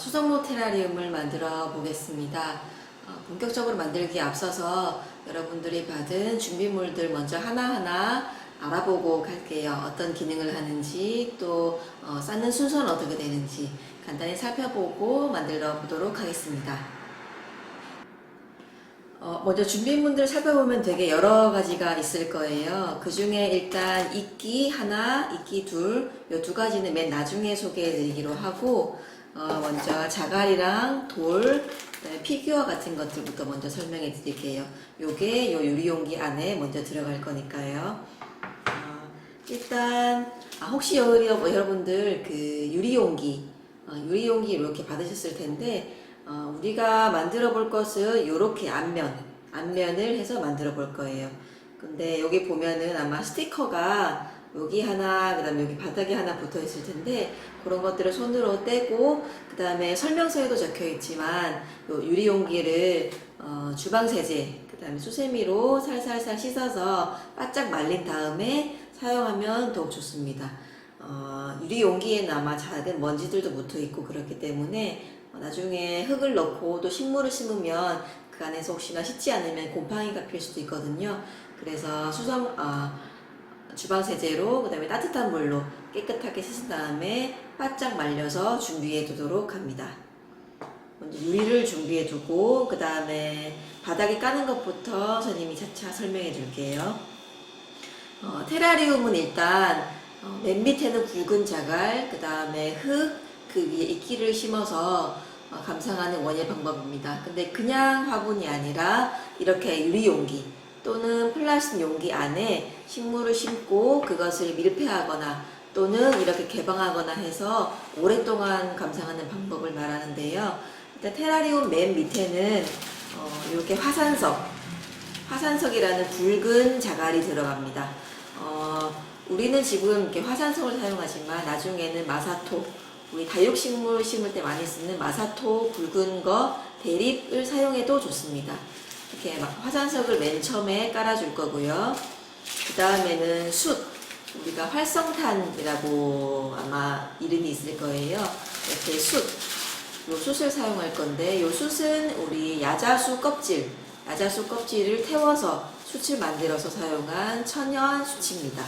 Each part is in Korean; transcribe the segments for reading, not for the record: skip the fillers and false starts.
수성모 테라리움을 만들어 보겠습니다. 본격적으로 만들기에 앞서서 여러분들이 받은 준비물들 먼저 하나하나 알아보고 갈게요. 어떤 기능을 하는지 또 쌓는 순서는 어떻게 되는지 간단히 살펴보고 만들어 보도록 하겠습니다. 먼저 준비물들 살펴보면 되게 여러 가지가 있을 거예요. 그 중에 일단 이끼 하나, 이끼 둘, 이 두 가지는 맨 나중에 소개해 드리기로 하고, 먼저 자갈이랑 돌, 그다음에 피규어 같은 것들부터 먼저 설명해 드릴게요. 요게 요 유리용기 안에 먼저 들어갈 거니까요. 일단, 혹시 여러분들 그 유리용기 이렇게 받으셨을 텐데, 우리가 만들어 볼 것은 요렇게 앞면을 해서 만들어 볼 거예요. 근데 여기 보면은 아마 스티커가 여기 하나, 그 다음에 여기 바닥에 하나 붙어 있을 텐데, 그런 것들을 손으로 떼고, 그 다음에 설명서에도 적혀 있지만, 요 유리용기를, 주방세제, 그 다음에 수세미로 살살살 씻어서 바짝 말린 다음에 사용하면 더욱 좋습니다. 유리용기에는 아마 작은 먼지들도 묻어 있고 그렇기 때문에 나중에 흙을 넣고 또 식물을 심으면 그 안에서 혹시나 씻지 않으면 곰팡이가 필 수도 있거든요. 그래서 주방세제로, 그 다음에 따뜻한 물로 깨끗하게 씻은 다음에 바짝 말려서 준비해 두도록 합니다. 먼저 유리를 준비해 두고, 그 다음에 바닥에 까는 것부터 선생님이 차차 설명해 줄게요. 테라리움은 일단 맨 밑에는 굵은 자갈, 그 다음에 흙, 그 위에 이끼를 심어서 감상하는 원예 방법입니다. 근데 그냥 화분이 아니라 이렇게 유리용기 또는 플라스틱 용기 안에 식물을 심고 그것을 밀폐하거나 또는 이렇게 개방하거나 해서 오랫동안 감상하는 방법을 말하는데요. 일단 테라리움 맨 밑에는 이렇게 화산석이라는 굵은 자갈이 들어갑니다. 우리는 지금 이렇게 화산석을 사용하지만 나중에는 마사토, 우리 다육식물 심을 때 많이 쓰는 마사토 굵은 거 대립을 사용해도 좋습니다. 이렇게 화산석을 맨 처음에 깔아줄 거고요. 그 다음에는 우리가 활성탄이라고 아마 이름이 있을 거예요. 이렇게 요 숯을 사용할 건데, 요 숯은 우리 야자수 껍질을 태워서 숯을 만들어서 사용한 천연 숯입니다.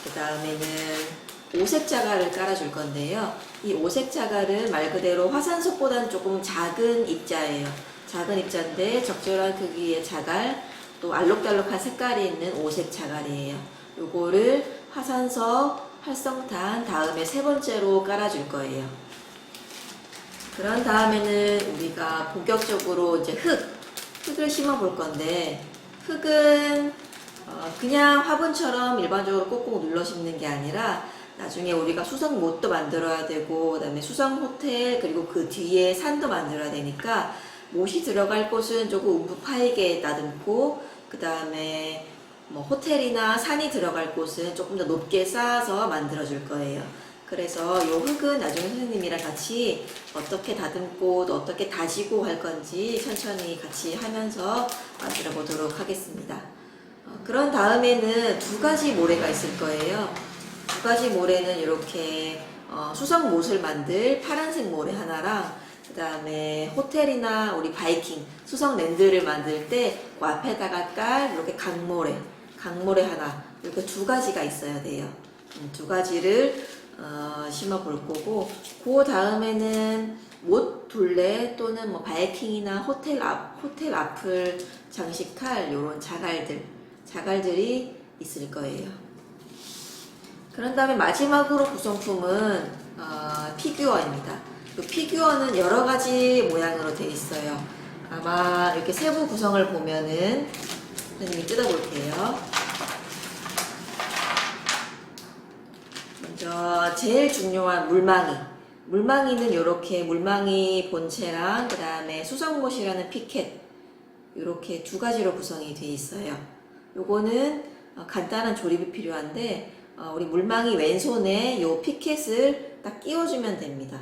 그 다음에는 오색 자갈을 깔아줄 건데요. 이 오색 자갈은 말 그대로 화산석보다는 조금 작은 입자예요. 작은 입자인데 적절한 크기의 자갈, 또 알록달록한 색깔이 있는 오색 자갈이에요. 요거를 화산석, 활성탄 다음에 세 번째로 깔아줄 거예요. 그런 다음에는 우리가 본격적으로 이제 흙을 심어 볼 건데, 흙은 그냥 화분처럼 일반적으로 꼭꼭 눌러 심는 게 아니라 나중에 우리가 수성못도 만들어야 되고, 그 다음에 수성호텔, 그리고 그 뒤에 산도 만들어야 되니까 못이 들어갈 곳은 조금 움푹 파이게 다듬고, 그 다음에 호텔이나 산이 들어갈 곳은 조금 더 높게 쌓아서 만들어 줄 거예요. 그래서 요 흙은 나중에 선생님이랑 같이 어떻게 다듬고 또 어떻게 다지고 할 건지 천천히 같이 하면서 만들어 보도록 하겠습니다. 그런 다음에는 두 가지 모래가 있을 거예요. 두 가지 모래는 이렇게 수성못을 만들 파란색 모래 하나랑, 그 다음에 호텔이나 우리 바이킹 수성랜드를 만들 때 그 앞에다가 깔 이렇게 강모래 하나, 이렇게 두 가지가 있어야 돼요. 두 가지를 심어 볼 거고, 그 다음에는 못 둘레 또는 바이킹이나 호텔 앞을 장식할 요런 자갈들이 있을 거예요. 그런 다음에 마지막으로 구성품은 피규어입니다. 이 피규어는 여러 가지 모양으로 되어 있어요. 아마 이렇게 세부 구성을 보면은 선생님이 뜯어볼게요. 먼저 제일 중요한 물망이는 이렇게 물망이 본체랑 그 다음에 수성못이라는 피켓, 이렇게 두 가지로 구성이 되어 있어요. 요거는 간단한 조립이 필요한데, 우리 물망이 왼손에 요 피켓을 딱 끼워주면 됩니다.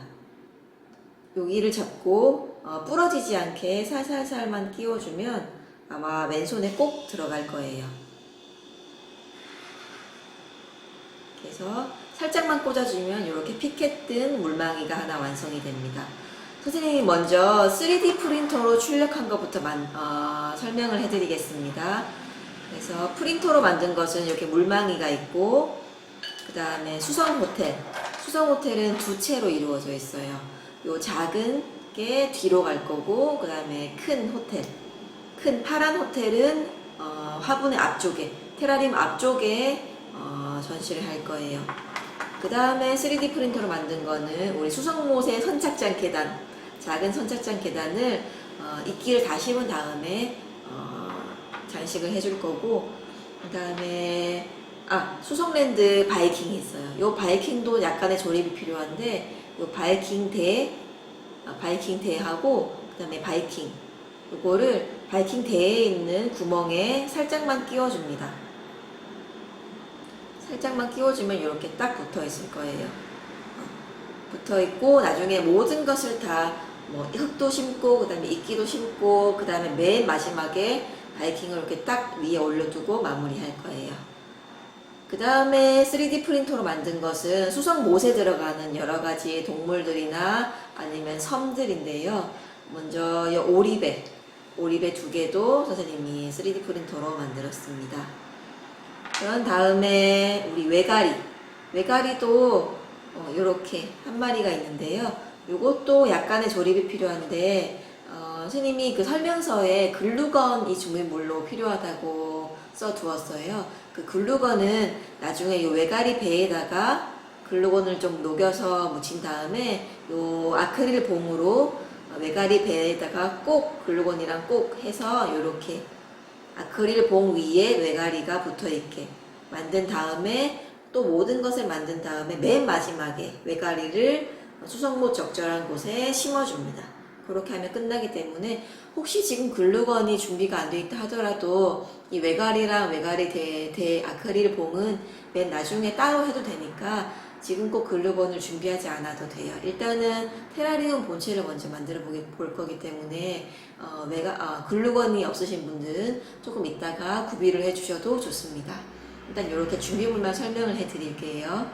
여기를 잡고 부러지지 않게 살살살만 끼워주면 아마 왼손에 꼭 들어갈 거예요. 그래서 살짝만 꽂아주면 이렇게 피켓 뜬 물망이가 하나 완성이 됩니다. 선생님이 먼저 3D 프린터로 출력한 것부터 설명을 해드리겠습니다. 그래서 프린터로 만든 것은 이렇게 물망이가 있고, 그 다음에 수성 호텔. 수성 호텔은 두 채로 이루어져 있어요. 요 작은 게 뒤로 갈 거고, 그 다음에 큰 호텔. 큰 파란 호텔은 화분의 앞쪽에, 테라리움 앞쪽에 전시를 할 거예요. 그 다음에 3D 프린터로 만든 거는 우리 수성못의 선착장 계단, 작은 선착장 계단을 이끼를 다 심은 다음에 장식을 해줄 거고, 그 다음에 수성랜드 바이킹이 있어요. 요 바이킹도 약간의 조립이 필요한데, 요 바이킹 대하고 그 다음에 바이킹, 요거를 바이킹 대에 있는 구멍에 살짝만 끼워줍니다. 살짝만 끼워주면 이렇게 딱 붙어 있을 거예요. 붙어 있고, 나중에 모든 것을 다 흙도 심고, 그 다음에 이끼도 심고, 그 다음에 맨 마지막에 바이킹을 이렇게 딱 위에 올려두고 마무리할 거예요. 그 다음에 3D 프린터로 만든 것은 수성못에 들어가는 여러 가지 동물들이나 아니면 섬들인데요. 먼저 이 오리배 두 개도 선생님이 3D 프린터로 만들었습니다. 그런 다음에 우리 외가리도 이렇게 한 마리가 있는데요. 이것도 약간의 조립이 필요한데 선생님이 그 설명서에 글루건이 준비물로 필요하다고 써두었어요. 그 글루건은 나중에 이 외가리 배에다가 글루건을 좀 녹여서 묻힌 다음에 요 아크릴 봉으로 외가리 배에다가 꼭 글루건이랑 꼭 해서 이렇게 아크릴 봉 위에 외가리가 붙어 있게 만든 다음에, 또 모든 것을 만든 다음에 맨 마지막에 외가리를 수성못 적절한 곳에 심어줍니다. 그렇게 하면 끝나기 때문에, 혹시 지금 글루건이 준비가 안 돼 있다 하더라도 이 외가리랑 외가리 대 아크릴 봉은 맨 나중에 따로 해도 되니까 지금 꼭 글루건을 준비하지 않아도 돼요. 일단은 테라리움 본체를 먼저 만들어 볼 거기 때문에 글루건이 없으신 분들은 조금 이따가 구비를 해 주셔도 좋습니다. 일단 이렇게 준비물만 설명을 해 드릴게요.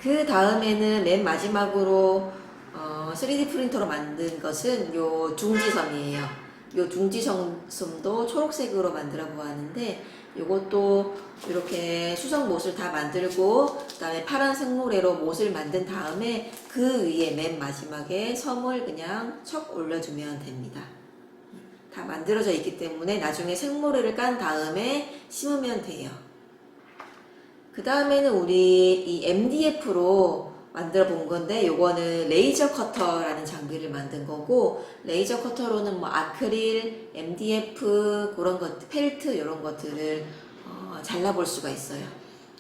그 다음에는 맨 마지막으로 3D 프린터로 만든 것은 요 둥지섬이에요. 요 둥지섬도 초록색으로 만들어 보았는데, 요것도 이렇게 수성못을 다 만들고, 그 다음에 파란 생모래로 못을 만든 다음에 그 위에 맨 마지막에 섬을 그냥 척 올려주면 됩니다. 다 만들어져 있기 때문에 나중에 생모래를 깐 다음에 심으면 돼요. 그 다음에는 우리 이 MDF로 만들어 본 건데, 요거는 레이저 커터라는 장비를 만든 거고, 레이저 커터로는 아크릴, MDF, 그런 것, 펠트, 이런 것들을 잘라볼 수가 있어요.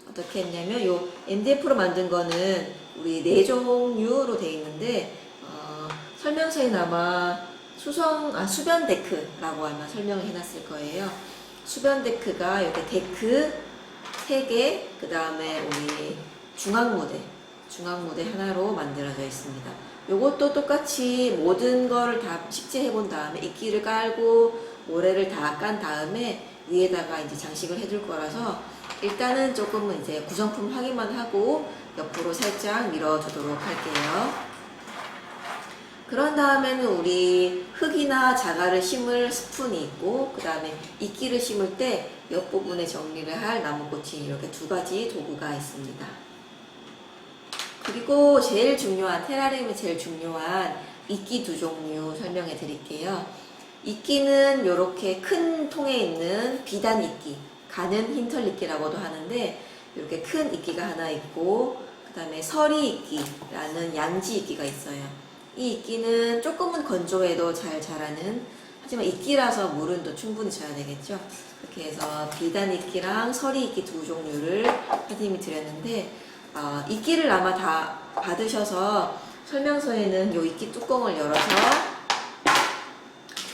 어떻게 했냐면, 요 MDF로 만든 거는 우리 4종류로 되어 있는데, 설명서에는 아마 수변 데크라고 아마 설명을 해놨을 거예요. 수변 데크가 이렇게 데크 3개, 그 다음에 우리 중앙무대 하나로 만들어져 있습니다. 요것도 똑같이 모든 걸 다 식재해 본 다음에 이끼를 깔고 모래를 다 깐 다음에 위에다가 이제 장식을 해줄 거라서, 일단은 조금은 이제 구성품 확인만 하고 옆으로 살짝 밀어주도록 할게요. 그런 다음에는 우리 흙이나 자갈을 심을 스푼이 있고, 그 다음에 이끼를 심을 때 옆부분에 정리를 할 나무꽃이 이렇게 2가지 도구가 있습니다. 그리고 테라리움의 제일 중요한 이끼 2종류 설명해 드릴게요. 이끼는 이렇게 큰 통에 있는 비단 이끼, 가는 흰털 이끼라고도 하는데, 이렇게 큰 이끼가 하나 있고, 그 다음에 서리 이끼라는 양지 이끼가 있어요. 이 이끼는 조금은 건조해도 잘 자라는, 하지만 이끼라서 물은 또 충분히 줘야 되겠죠. 이렇게 해서 비단 이끼랑 서리 이끼 2종류를 선생님이 드렸는데, 이끼를 아마 다 받으셔서 설명서에는 이 이끼 뚜껑을 열어서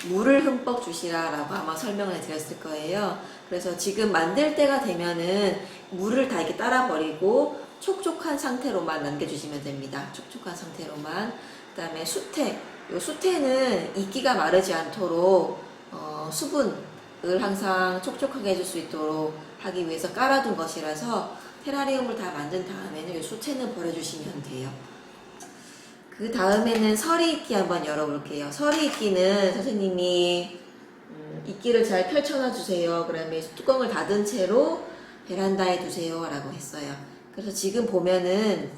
물을 흠뻑 주시라라고 아마 설명을 드렸을 거예요. 그래서 지금 만들 때가 되면은 물을 다 이렇게 따라 버리고 촉촉한 상태로만 남겨주시면 됩니다. 촉촉한 상태로만. 그 다음에 수태. 이 수태는 이끼가 마르지 않도록 수분을 항상 촉촉하게 해줄 수 있도록 하기 위해서 깔아둔 것이라서 테라리움을 다 만든 다음에는 이 수채는 버려주시면 돼요. 그 다음에는 서리이끼 한번 열어볼게요. 서리이끼는 선생님이 이끼를 잘 펼쳐놔 주세요. 그다음에 뚜껑을 닫은 채로 베란다에 두세요 라고 했어요. 그래서 지금 보면은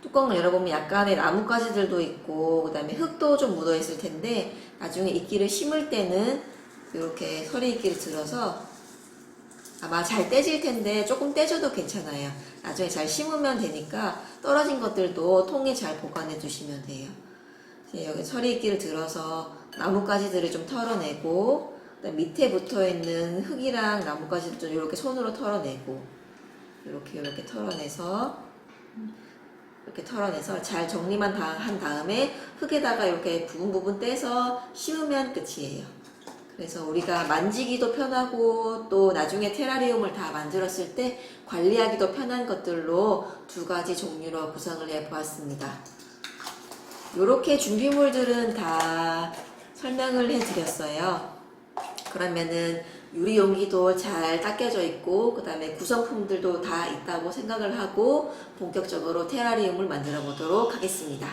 뚜껑을 열어보면 약간의 나뭇가지들도 있고 그 다음에 흙도 좀 묻어 있을 텐데 나중에 이끼를 심을 때는 이렇게 서리이끼를 들어서 아마 잘 떼질 텐데 조금 떼줘도 괜찮아요. 나중에 잘 심으면 되니까 떨어진 것들도 통에 잘 보관해 주시면 돼요. 여기 서리이끼를 들어서 나뭇가지들을 좀 털어내고 그다음 밑에 붙어있는 흙이랑 나뭇가지도 이렇게 손으로 털어내고 이렇게 털어내서 잘 정리만 한 다음에 흙에다가 이렇게 부분 떼서 심으면 끝이에요. 그래서 우리가 만지기도 편하고 또 나중에 테라리움을 다 만들었을 때 관리하기도 편한 것들로 두 가지 종류로 구성을 해 보았습니다. 이렇게 준비물들은 다 설명을 해 드렸어요. 그러면은 유리 용기도 잘 닦여져 있고 그 다음에 구성품들도 다 있다고 생각을 하고 본격적으로 테라리움을 만들어 보도록 하겠습니다.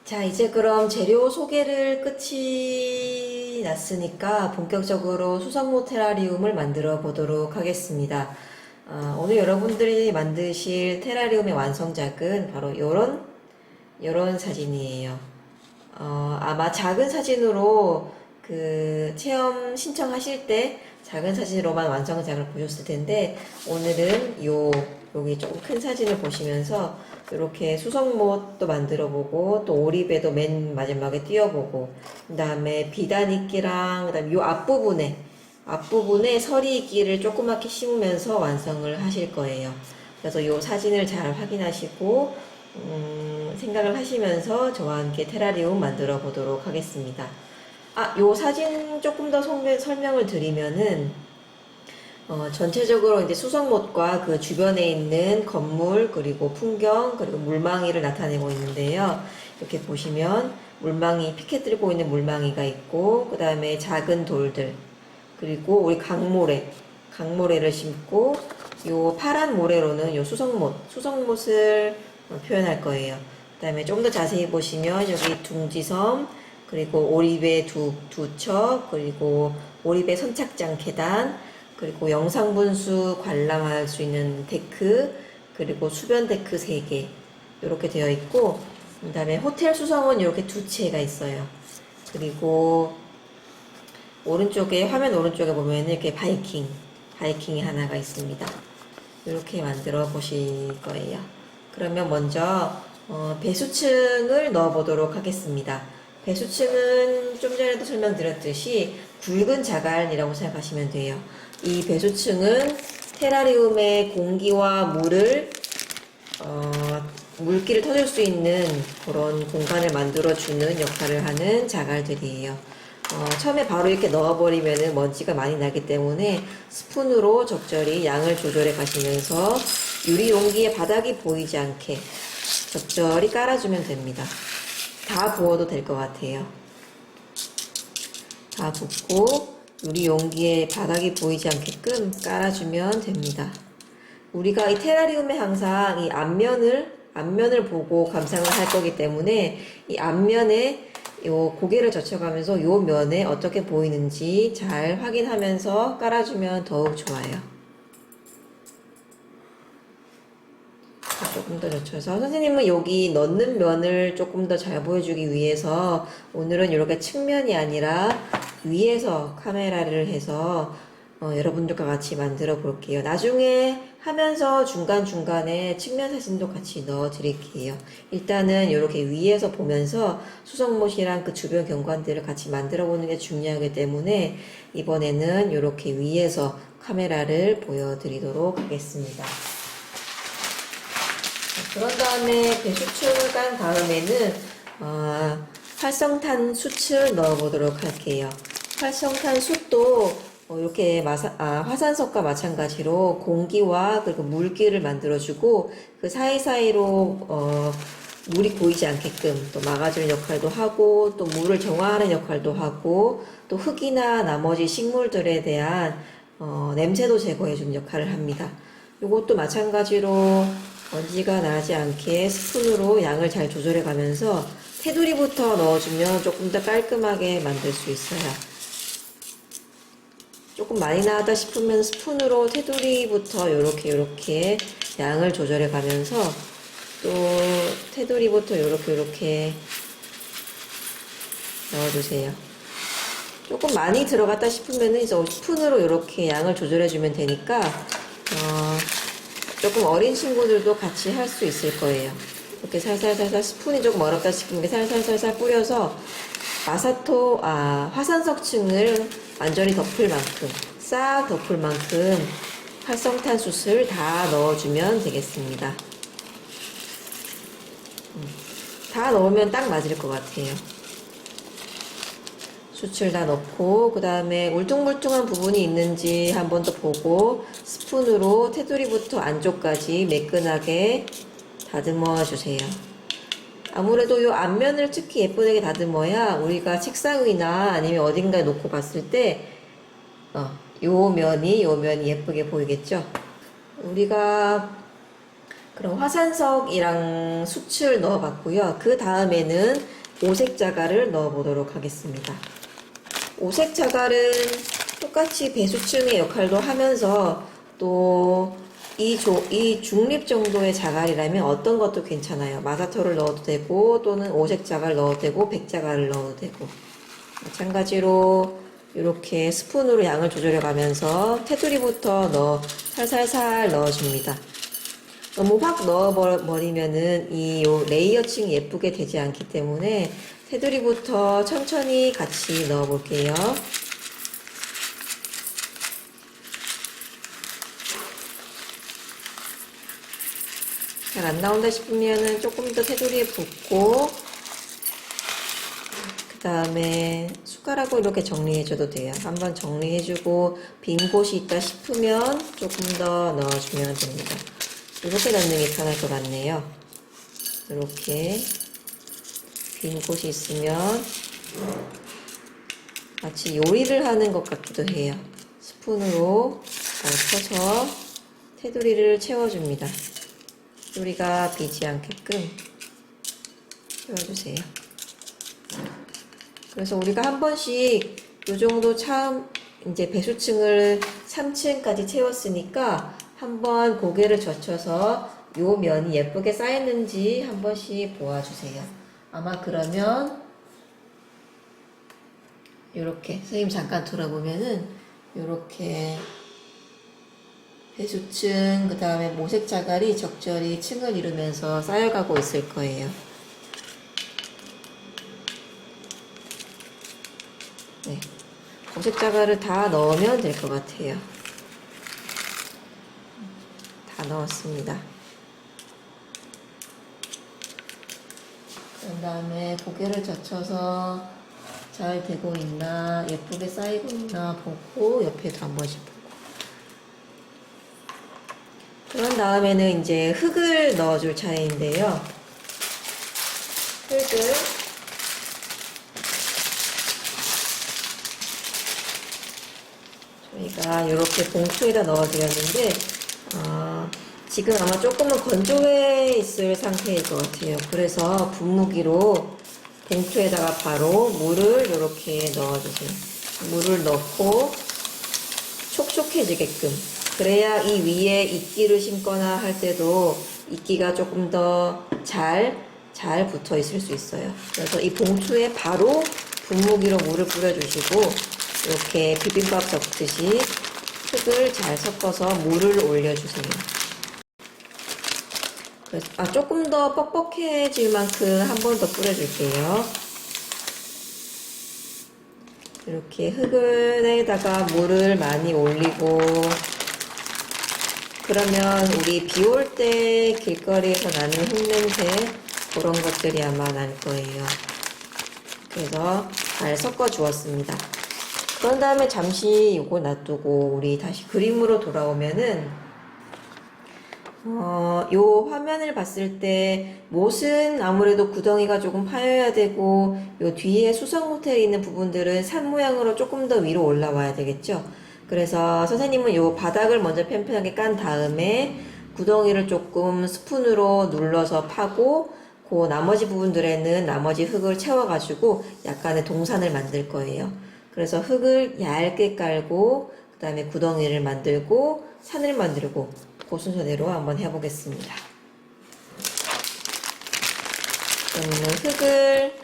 자, 이제 그럼 재료 소개를 끝이 났으니까 본격적으로 수성모 테라리움을 만들어 보도록 하겠습니다. 오늘 여러분들이 만드실 테라리움의 완성작은 바로 요런 사진이에요. 아마 작은 사진으로 그 체험 신청하실 때 작은 사진으로만 완성작을 보셨을 텐데 오늘은 여기 조금 큰 사진을 보시면서 이렇게 수성못도 만들어 보고 또 오리배도 맨 마지막에 띄워보고 그 다음에 비단이끼랑 그 다음에 요 앞부분에 서리이끼를 조그맣게 심으면서 완성을 하실 거예요. 그래서 요 사진을 잘 확인하시고 생각을 하시면서 저와 함께 테라리움 만들어 보도록 하겠습니다. 요 사진 조금 더 설명을 드리면은 전체적으로 이제 수성못과 그 주변에 있는 건물 그리고 풍경 그리고 물망이를 나타내고 있는데요. 이렇게 보시면 피켓 들고 있는 물망이가 있고 그 다음에 작은 돌들 그리고 우리 강모래를 심고 요 파란 모래로는 요 수성못을 표현할 거예요. 그 다음에 좀 더 자세히 보시면 여기 둥지섬 그리고 오리배 두 척 그리고 오리배 선착장 계단 그리고 영상분수 관람할 수 있는 데크 그리고 수변 데크 3개 이렇게 되어 있고 그 다음에 호텔 수성은 이렇게 2채가 있어요. 그리고 화면 오른쪽에 보면 이렇게 바이킹이 하나가 있습니다. 이렇게 만들어 보실 거예요. 그러면 먼저 배수층을 넣어 보도록 하겠습니다. 배수층은 좀 전에도 설명드렸듯이 굵은 자갈이라고 생각하시면 돼요. 이 배수층은 테라리움의 공기와 물기를 터줄 수 있는 그런 공간을 만들어주는 역할을 하는 자갈들이에요. 처음에 바로 이렇게 넣어버리면 먼지가 많이 나기 때문에 스푼으로 적절히 양을 조절해 가시면서 유리 용기의 바닥이 보이지 않게 적절히 깔아주면 됩니다. 다 부어도 될 것 같아요. 다 붓고 유리 용기의 바닥이 보이지 않게끔 깔아주면 됩니다. 우리가 이 테라리움에 항상 이 앞면을 보고 감상을 할 거기 때문에 이 앞면에 요 고개를 젖혀가면서 요 면에 어떻게 보이는지 잘 확인하면서 깔아주면 더욱 좋아요. 조금 더 젖혀서 선생님은 여기 넣는 면을 조금 더 잘 보여주기 위해서 오늘은 이렇게 측면이 아니라 위에서 카메라를 해서 여러분들과 같이 만들어 볼게요. 나중에 하면서 중간중간에 측면 사진도 같이 넣어 드릴게요. 일단은 이렇게 위에서 보면서 수성못이랑 그 주변 경관들을 같이 만들어 보는 게 중요하기 때문에 이번에는 이렇게 위에서 카메라를 보여드리도록 하겠습니다. 그런 다음에 배수층을 깐 다음에는 활성탄 숯을 넣어 보도록 할게요. 활성탄 숯도 이렇게 화산석과 마찬가지로 공기와 그리고 물기를 만들어주고 그 사이사이로 물이 고이지 않게끔 또 막아주는 역할도 하고 또 물을 정화하는 역할도 하고 또 흙이나 나머지 식물들에 대한 냄새도 제거해주는 역할을 합니다. 이것도 마찬가지로 먼지가 나지 않게 스푼으로 양을 잘 조절해 가면서 테두리부터 넣어주면 조금 더 깔끔하게 만들 수 있어요. 조금 많이 나왔다 싶으면 스푼으로 테두리부터 요렇게 양을 조절해 가면서 또 테두리부터 요렇게 넣어주세요. 조금 많이 들어갔다 싶으면은 이제 스푼으로 이렇게 양을 조절해 주면 되니까 조금 어린 친구들도 같이 할 수 있을 거예요. 이렇게 살살살살 스푼이 조금 어렵다 싶으면 살살살살 뿌려서 화산석층을 완전히 덮을 만큼, 싹 덮을 만큼 활성탄수를 다 넣어주면 되겠습니다. 다 넣으면 딱 맞을 것 같아요. 수출 다 넣고 그 다음에 울퉁불퉁한 부분이 있는지 한 번 더 보고 스푼으로 테두리부터 안쪽까지 매끈하게 다듬어 주세요. 아무래도 이 앞면을 특히 예쁘게 다듬어야 우리가 책상 위나 아니면 어딘가에 놓고 봤을 때 요 면이 예쁘게 보이겠죠. 우리가 그럼 화산석이랑 수출 넣어 봤고요. 그 다음에는 오색 자갈을 넣어 보도록 하겠습니다. 오색 자갈은 똑같이 배수층의 역할도 하면서 또 이 중립 정도의 자갈이라면 어떤 것도 괜찮아요. 마사토를 넣어도 되고 또는 오색 자갈 넣어도 되고 백자갈을 넣어도 되고 마찬가지로 이렇게 스푼으로 양을 조절해 가면서 테두리부터 살살살 넣어줍니다. 너무 확 넣어버리면은 이 레이어층이 예쁘게 되지 않기 때문에 테두리부터 천천히 같이 넣어볼게요. 잘 안 나온다 싶으면은 조금 더 테두리에 붓고 그 다음에 숟가락으로 이렇게 정리해줘도 돼요. 한번 정리해주고 빈 곳이 있다 싶으면 조금 더 넣어주면 됩니다. 이렇게 넣는 게 편할 것 같네요. 이렇게 빈 곳이 있으면 마치 요리를 하는 것 같기도 해요. 스푼으로 잘 쳐서 테두리를 채워줍니다. 테두리가 비지 않게끔 채워주세요. 그래서 우리가 한 번씩 요 정도 이제 배수층을 3층까지 채웠으니까 한번 고개를 젖혀서 요 면이 예쁘게 쌓였는지 한 번씩 보아주세요. 아마 그러면 요렇게 선생님 잠깐 돌아보면은 요렇게 배수층 그 다음에 모색 자갈이 적절히 층을 이루면서 쌓여가고 있을 거예요. 네, 모색 자갈을 다 넣으면 될 것 같아요. 다 넣었습니다. 그 다음에 고개를 젖혀서 잘 되고 있나 예쁘게 쌓이고 있나 보고 옆에도 한 번씩 보고 그런 다음에는 이제 흙을 넣어줄 차례인데요. 흙을 저희가 이렇게 봉투에다 넣어드렸는데 지금 아마 조금은 건조해 있을 상태일 것 같아요. 그래서 분무기로 봉투에다가 바로 물을 이렇게 넣어주세요. 물을 넣고 촉촉해지게끔. 그래야 이 위에 이끼를 심거나 할 때도 이끼가 조금 더 잘 붙어 있을 수 있어요. 그래서 이 봉투에 바로 분무기로 물을 뿌려주시고 이렇게 비빔밥 젓듯이 흙을 잘 섞어서 물을 올려주세요. 조금 더 뻑뻑해질 만큼 한 번 더 뿌려줄게요. 이렇게 흙에다가 물을 많이 올리고 그러면 우리 비 올 때 길거리에서 나는 흙냄새 그런 것들이 아마 날 거예요. 그래서 잘 섞어 주었습니다. 그런 다음에 잠시 이거 놔두고 우리 다시 그림으로 돌아오면은 요 화면을 봤을 때 못은 아무래도 구덩이가 조금 파여야 되고 요 뒤에 수성 모텔에 있는 부분들은 산 모양으로 조금 더 위로 올라와야 되겠죠. 그래서 선생님은 요 바닥을 먼저 편편하게 깐 다음에 구덩이를 조금 스푼으로 눌러서 파고 그 나머지 부분들에는 나머지 흙을 채워가지고 약간의 동산을 만들 거예요. 그래서 흙을 얇게 깔고 그 다음에 구덩이를 만들고 산을 만들고 그 순서대로 한번 해보겠습니다. 그러면 흙을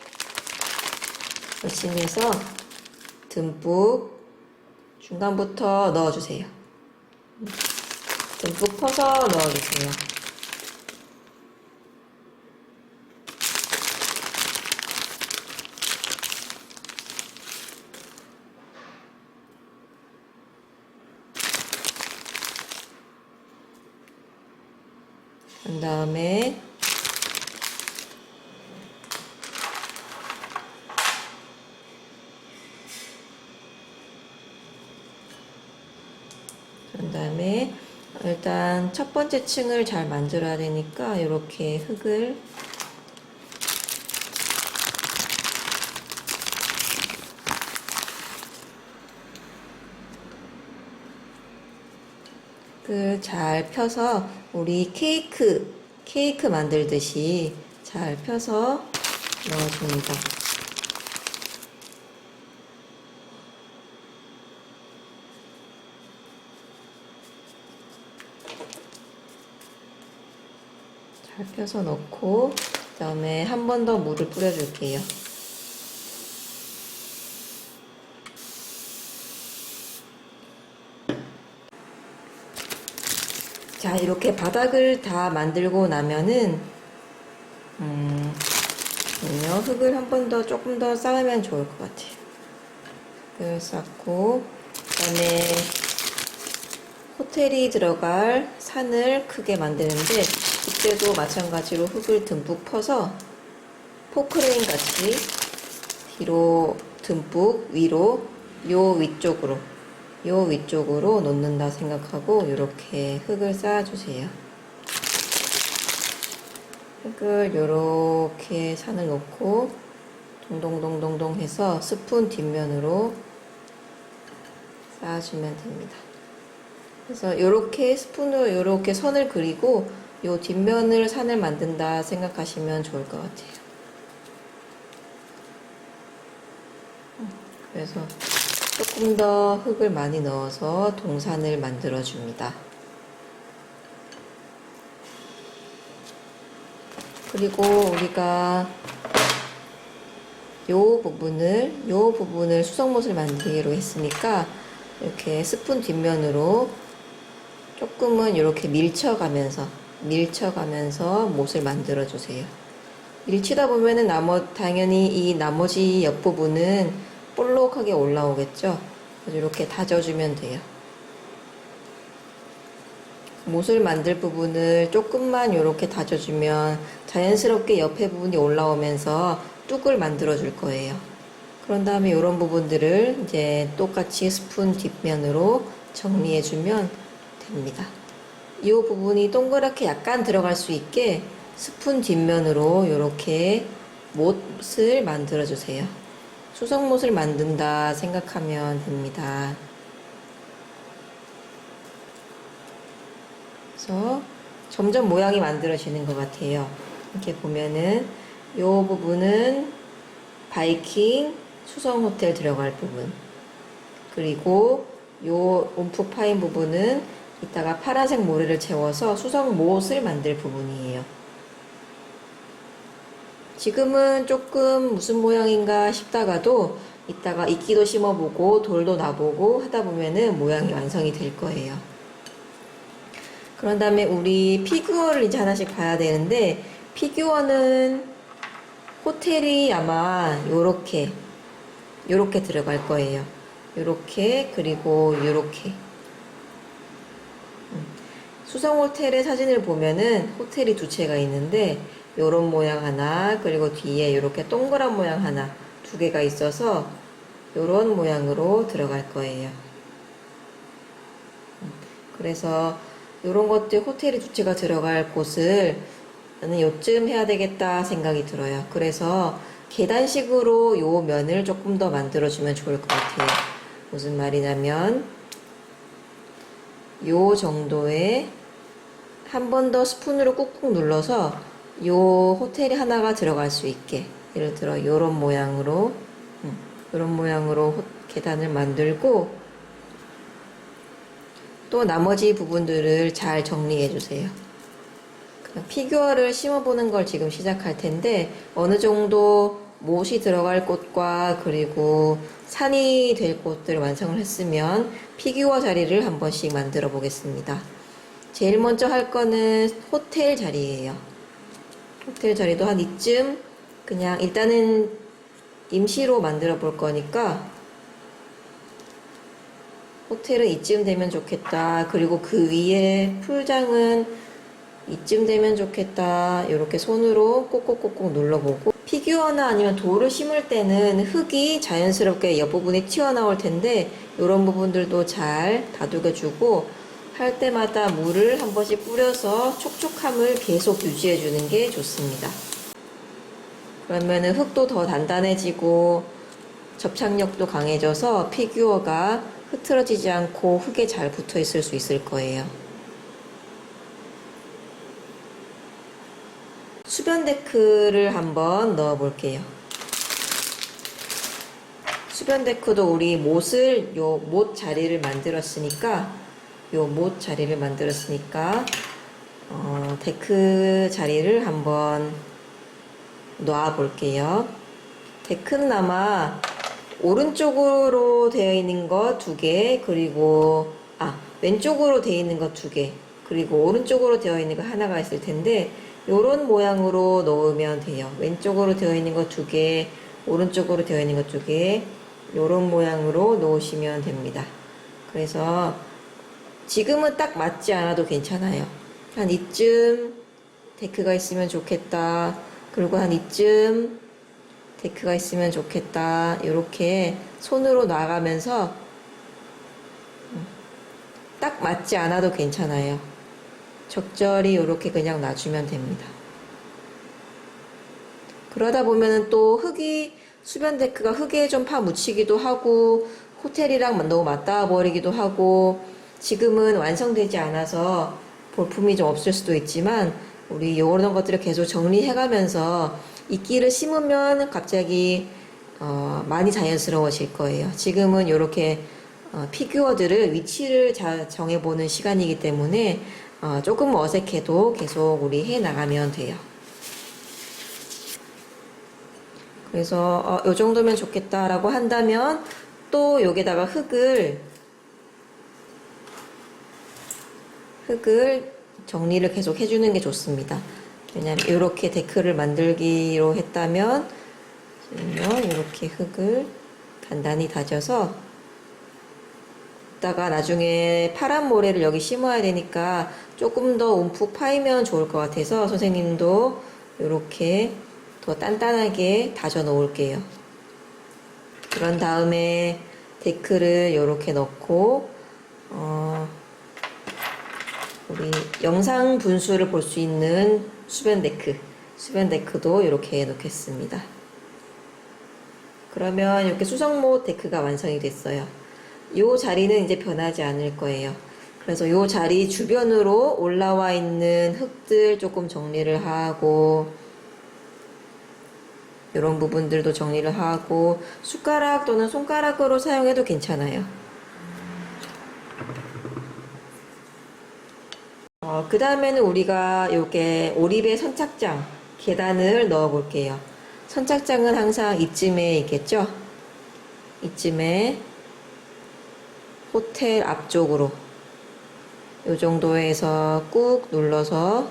머신에서 듬뿍 중간부터 넣어주세요. 듬뿍 퍼서 넣어주세요. 그 다음에 일단 첫 번째 층을 잘 만들어야 되니까 이렇게 흙을 잘 펴서 우리 케이크 만들듯이 잘 펴서 넣어줍니다. 잘 펴서 넣고 그 다음에 한 번 더 물을 뿌려줄게요. 자, 이렇게 바닥을 다 만들고 나면은 흙을 한 번 더 조금 더 쌓으면 좋을 것 같아요. 흙을 쌓고 그 다음에 호텔이 들어갈 산을 크게 만드는데 이때도 마찬가지로 흙을 듬뿍 퍼서 포크레인 같이 뒤로 듬뿍 위로 요 위쪽으로 놓는다 생각하고 이렇게 흙을 쌓아주세요. 흙을 요렇게 산을 놓고 동동동동동 해서 스푼 뒷면으로 쌓아주면 됩니다. 그래서 요렇게 스푼으로 요렇게 선을 그리고 요 뒷면을 산을 만든다 생각하시면 좋을 것 같아요. 그래서 조금 더 흙을 많이 넣어서 동산을 만들어 줍니다. 그리고 우리가 요 부분을 수성못을 만들기로 했으니까 이렇게 스푼 뒷면으로 조금은 이렇게 밀쳐가면서 못을 만들어 주세요. 밀치다 보면은 당연히 이 나머지 옆부분은 볼록하게 올라오겠죠. 그래서 이렇게 다져주면 돼요. 못을 만들 부분을 조금만 이렇게 다져주면 자연스럽게 옆에 부분이 올라오면서 뚝을 만들어 줄 거예요. 그런 다음에 이런 부분들을 이제 똑같이 스푼 뒷면으로 정리해 주면 됩니다. 이 부분이 동그랗게 약간 들어갈 수 있게 스푼 뒷면으로 이렇게 못을 만들어 주세요. 수성못을 만든다 생각하면 됩니다. 그래서 점점 모양이 만들어지는 것 같아요. 이렇게 보면은 이 부분은 바이킹 수성호텔 들어갈 부분, 그리고 이 움푹 파인 부분은 이따가 파란색 모래를 채워서 수성못을 만들 부분이에요. 지금은 조금 무슨 모양인가 싶다가도 이따가 이끼도 심어보고 돌도 놔보고 하다 보면은 모양이 완성이 될 거예요. 그런 다음에 우리 피규어를 이제 하나씩 봐야 되는데, 피규어는 호텔이 아마 요렇게 들어갈 거예요. 요렇게, 그리고 요렇게. 수성호텔의 사진을 보면은 호텔이 두 채가 있는데 요런 모양 하나, 그리고 뒤에 요렇게 동그란 모양 하나, 두 개가 있어서 요런 모양으로 들어갈 거예요. 그래서 요런 것들 호텔이 두 채가 들어갈 곳을 나는 요쯤 해야 되겠다 생각이 들어요. 그래서 계단식으로 요 면을 조금 더 만들어주면 좋을 것 같아요. 무슨 말이냐면 요 정도에 한 번 더 스푼으로 꾹꾹 눌러서 요 호텔이 하나가 들어갈 수 있게, 예를 들어 요런 모양으로 요런 모양으로 계단을 만들고, 또 나머지 부분들을 잘 정리해 주세요. 피규어를 심어보는 걸 지금 시작할 텐데, 어느 정도 못이 들어갈 곳과 그리고 산이 될 곳들을 완성을 했으면 피규어 자리를 한 번씩 만들어 보겠습니다. 제일 먼저 할 거는 호텔 자리예요. 호텔 자리도 한 이쯤 그냥 일단은 임시로 만들어 볼 거니까, 호텔은 이쯤 되면 좋겠다. 그리고 그 위에 풀장은 이쯤 되면 좋겠다. 이렇게 손으로 꼭꼭꼭꼭 눌러보고, 피규어나 아니면 돌을 심을 때는 흙이 자연스럽게 옆부분이 튀어나올 텐데 이런 부분들도 잘 다독여주고, 할 때마다 물을 한 번씩 뿌려서 촉촉함을 계속 유지해 주는 게 좋습니다. 그러면은 흙도 더 단단해지고 접착력도 강해져서 피규어가 흐트러지지 않고 흙에 잘 붙어 있을 수 있을 거예요. 수변 데크를 한번 넣어 볼게요. 수변 데크도 우리 못을, 요 못 자리를 만들었으니까, 데크 자리를 한번 놔 볼게요. 데크는 아마 오른쪽으로 되어 있는 거 2개, 그리고 왼쪽으로 되어 있는 거 2개, 그리고 오른쪽으로 되어 있는 거 하나가 있을 텐데, 요런 모양으로 넣으면 돼요. 왼쪽으로 되어 있는 거 2개, 오른쪽으로 되어 있는 거 2개, 요런 모양으로 놓으시면 됩니다. 그래서 지금은 딱 맞지 않아도 괜찮아요. 한 이쯤 데크가 있으면 좋겠다. 그리고 한 이쯤 데크가 있으면 좋겠다. 이렇게 손으로 나가면서 딱 맞지 않아도 괜찮아요. 적절히 이렇게 그냥 놔주면 됩니다. 그러다 보면은 또 흙이, 수변 데크가 흙에 좀 파묻히기도 하고 호텔이랑 너무 맞닿아 버리기도 하고, 지금은 완성되지 않아서 볼품이 좀 없을 수도 있지만 우리 이런 것들을 계속 정리해 가면서 이끼를 심으면 갑자기 많이 자연스러워질 거예요. 지금은 이렇게 피규어들을 위치를 잘 정해보는 시간이기 때문에 조금 어색해도 계속 우리 해 나가면 돼요. 그래서 요 정도면 좋겠다라고 한다면 또 여기다가 흙을 정리를 계속 해주는 게 좋습니다. 왜냐면 이렇게 데크를 만들기로 했다면 이렇게 흙을 단단히 다져서, 이따가 나중에 파란 모래를 여기 심어야 되니까 조금 더 움푹 파이면 좋을 것 같아서 선생님도 이렇게 더 단단하게 다져 놓을게요. 그런 다음에 데크를 이렇게 넣고, 우리 영상 분수를 볼 수 있는 수변 데크도 이렇게 놓겠습니다. 그러면 이렇게 수성못 데크가 완성이 됐어요. 이 자리는 이제 변하지 않을 거예요. 그래서 이 자리 주변으로 올라와 있는 흙들 조금 정리를 하고, 이런 부분들도 정리를 하고, 숟가락 또는 손가락으로 사용해도 괜찮아요. 그 다음에는 우리가 이렇게 오리배 선착장 계단을 넣어 볼게요. 선착장은 항상 이쯤에 있겠죠? 이쯤에 호텔 앞쪽으로 요 정도에서 꾹꾹 눌러서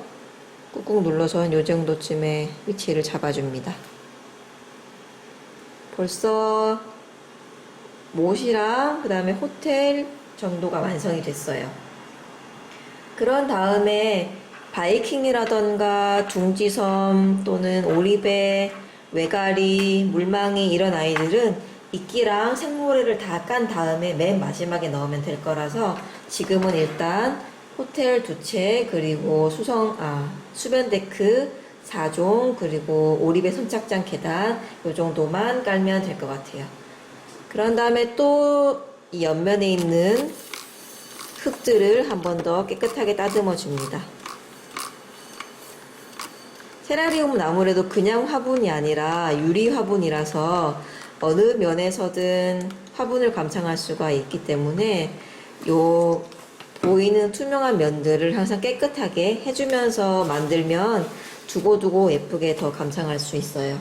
요 정도쯤에 위치를 잡아줍니다. 벌써 못이랑 그 다음에 호텔 정도가 완성이 됐어요. 그런 다음에 바이킹이라던가 둥지섬 또는 오리배, 외가리, 물망이 이런 아이들은 이끼랑 생모래를 다 깐 다음에 맨 마지막에 넣으면 될 거라서 지금은 일단 호텔 2채, 그리고 수변 데크 4종, 그리고 오리배 선착장 계단 요 정도만 깔면 될 것 같아요. 그런 다음에 또 이 옆면에 있는 흙들을 한 번 더 깨끗하게 따듬어 줍니다. 테라리움은 아무래도 그냥 화분이 아니라 유리 화분이라서 어느 면에서든 화분을 감상할 수가 있기 때문에 요 보이는 투명한 면들을 항상 깨끗하게 해주면서 만들면 두고두고 예쁘게 더 감상할 수 있어요.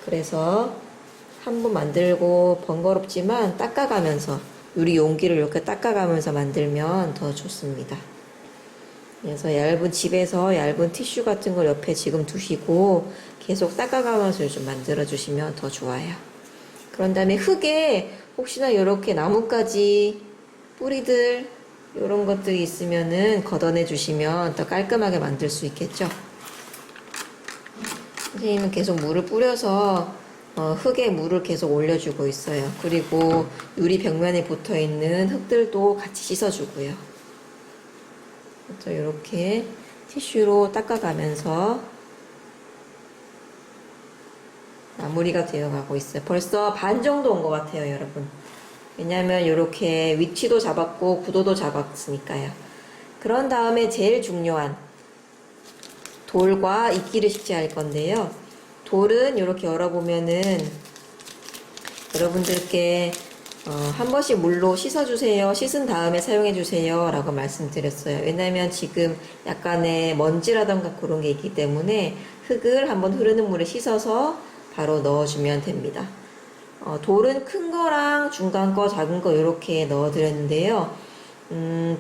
그래서 한 번 만들고 번거롭지만 닦아가면서 유리 용기를 이렇게 닦아가면서 만들면 더 좋습니다. 그래서 집에서 얇은 티슈 같은 걸 옆에 지금 두시고 계속 닦아가면서 좀 만들어 주시면 더 좋아요. 그런 다음에 흙에 혹시나 이렇게 나뭇가지 뿌리들 이런 것들이 있으면은 걷어내 주시면 더 깔끔하게 만들 수 있겠죠. 선생님은 계속 물을 뿌려서 흙에 물을 계속 올려주고 있어요. 그리고 유리 벽면에 붙어 있는 흙들도 같이 씻어주고요. 이렇게 티슈로 닦아가면서 마무리가 되어가고 있어요. 벌써 반 정도 온 것 같아요, 여러분. 왜냐하면 이렇게 위치도 잡았고 구도도 잡았으니까요. 그런 다음에 제일 중요한 돌과 이끼를 식재할 건데요. 돌은 이렇게 열어보면은 여러분들께 한 번씩 물로 씻어주세요. 씻은 다음에 사용해주세요. 라고 말씀드렸어요. 왜냐면 지금 약간의 먼지라던가 그런 게 있기 때문에 흙을 한번 흐르는 물에 씻어서 바로 넣어주면 됩니다. 돌은 큰 거랑 중간 거, 작은 거 이렇게 넣어드렸는데요.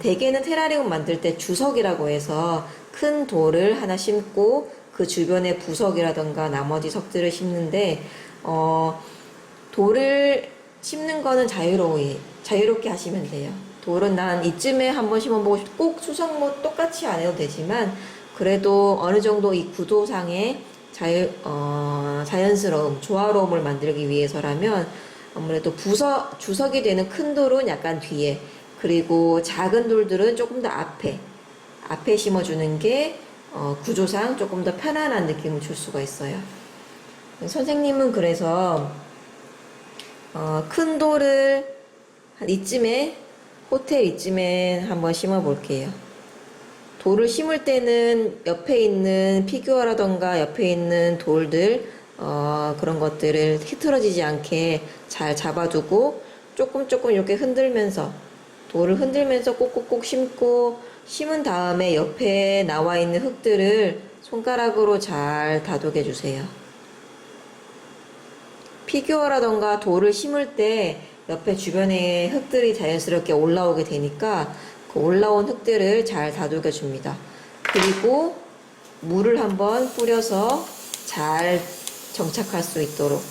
대개는 테라리움 만들 때 주석이라고 해서 큰 돌을 하나 심고 그 주변에 부석이라던가 나머지 석들을 심는데 돌을 심는 거는 자유롭게 하시면 돼요. 돌은 난 이쯤에 한번 심어보고 싶고 꼭 수성모 똑같이 안 해도 되지만 그래도 어느 정도 이 구도상의 자연스러움, 조화로움을 만들기 위해서라면 아무래도 주석이 되는 큰 돌은 약간 뒤에, 그리고 작은 돌들은 조금 더 앞에 심어주는 게 구조상 조금 더 편안한 느낌을 줄 수가 있어요. 선생님은 그래서 큰 돌을 한 이쯤에, 호텔 이쯤에 한번 심어 볼게요. 돌을 심을 때는 옆에 있는 피규어라던가 옆에 있는 돌들 그런 것들을 흐트러지지 않게 잘 잡아두고 조금 이렇게 흔들면서, 돌을 흔들면서 꼭꼭꼭 심고, 심은 다음에 옆에 나와 있는 흙들을 손가락으로 잘 다독여 주세요. 피규어라던가 돌을 심을 때 옆에 주변에 흙들이 자연스럽게 올라오게 되니까 그 올라온 흙들을 잘 다독여 줍니다. 그리고 물을 한번 뿌려서 잘 정착할 수 있도록,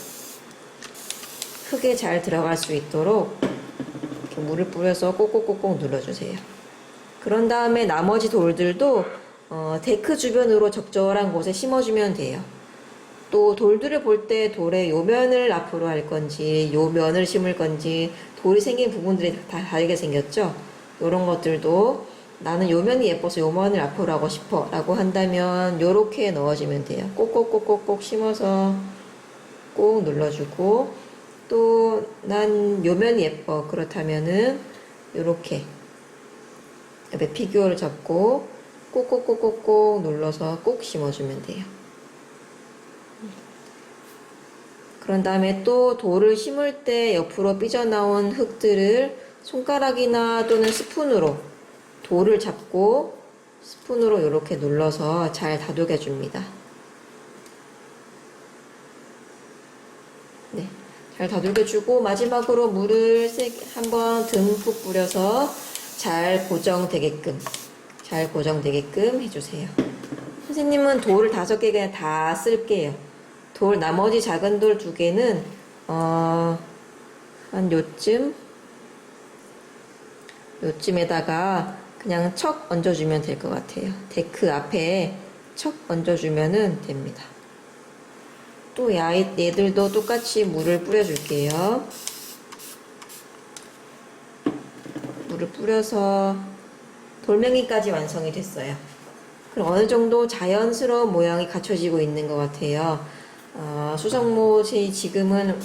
흙에 잘 들어갈 수 있도록 이렇게 물을 뿌려서 꼭꼭꼭꼭 눌러주세요. 그런 다음에 나머지 돌들도 데크 주변으로 적절한 곳에 심어주면 돼요. 또 돌들을 볼 때 돌의 요 면을 앞으로 할 건지 요 면을 심을 건지 돌이 생긴 부분들이 다 다르게 생겼죠. 요런 것들도 나는 요 면이 예뻐서 요 면을 앞으로 하고 싶어 라고 한다면 요렇게 넣어주면 돼요. 꼭꼭꼭꼭꼭 심어서 꼭 눌러주고, 또 난 요 면이 예뻐 그렇다면은 요렇게 옆에 피규어를 잡고 꼭꼭꼭꼭꼭 눌러서 꼭 심어주면 돼요. 그런 다음에 또 돌을 심을 때 옆으로 삐져나온 흙들을 손가락이나 또는 스푼으로 돌을 잡고 스푼으로 이렇게 눌러서 잘 다독여 줍니다. 네, 잘 다독여 주고 마지막으로 물을 한번 듬뿍 뿌려서 잘 고정되게끔 해주세요. 선생님은 돌을 5개 그냥 다 쓸게요. 돌, 나머지 작은 돌 2개는 한 요쯤에다가 그냥 척 얹어주면 될 것 같아요. 데크 앞에 척 얹어주면 됩니다. 또 얘들도 똑같이 물을 뿌려줄게요. 물을 뿌려서 돌멩이까지 완성이 됐어요. 그럼 어느 정도 자연스러운 모양이 갖춰지고 있는 것 같아요. 수성못이 지금은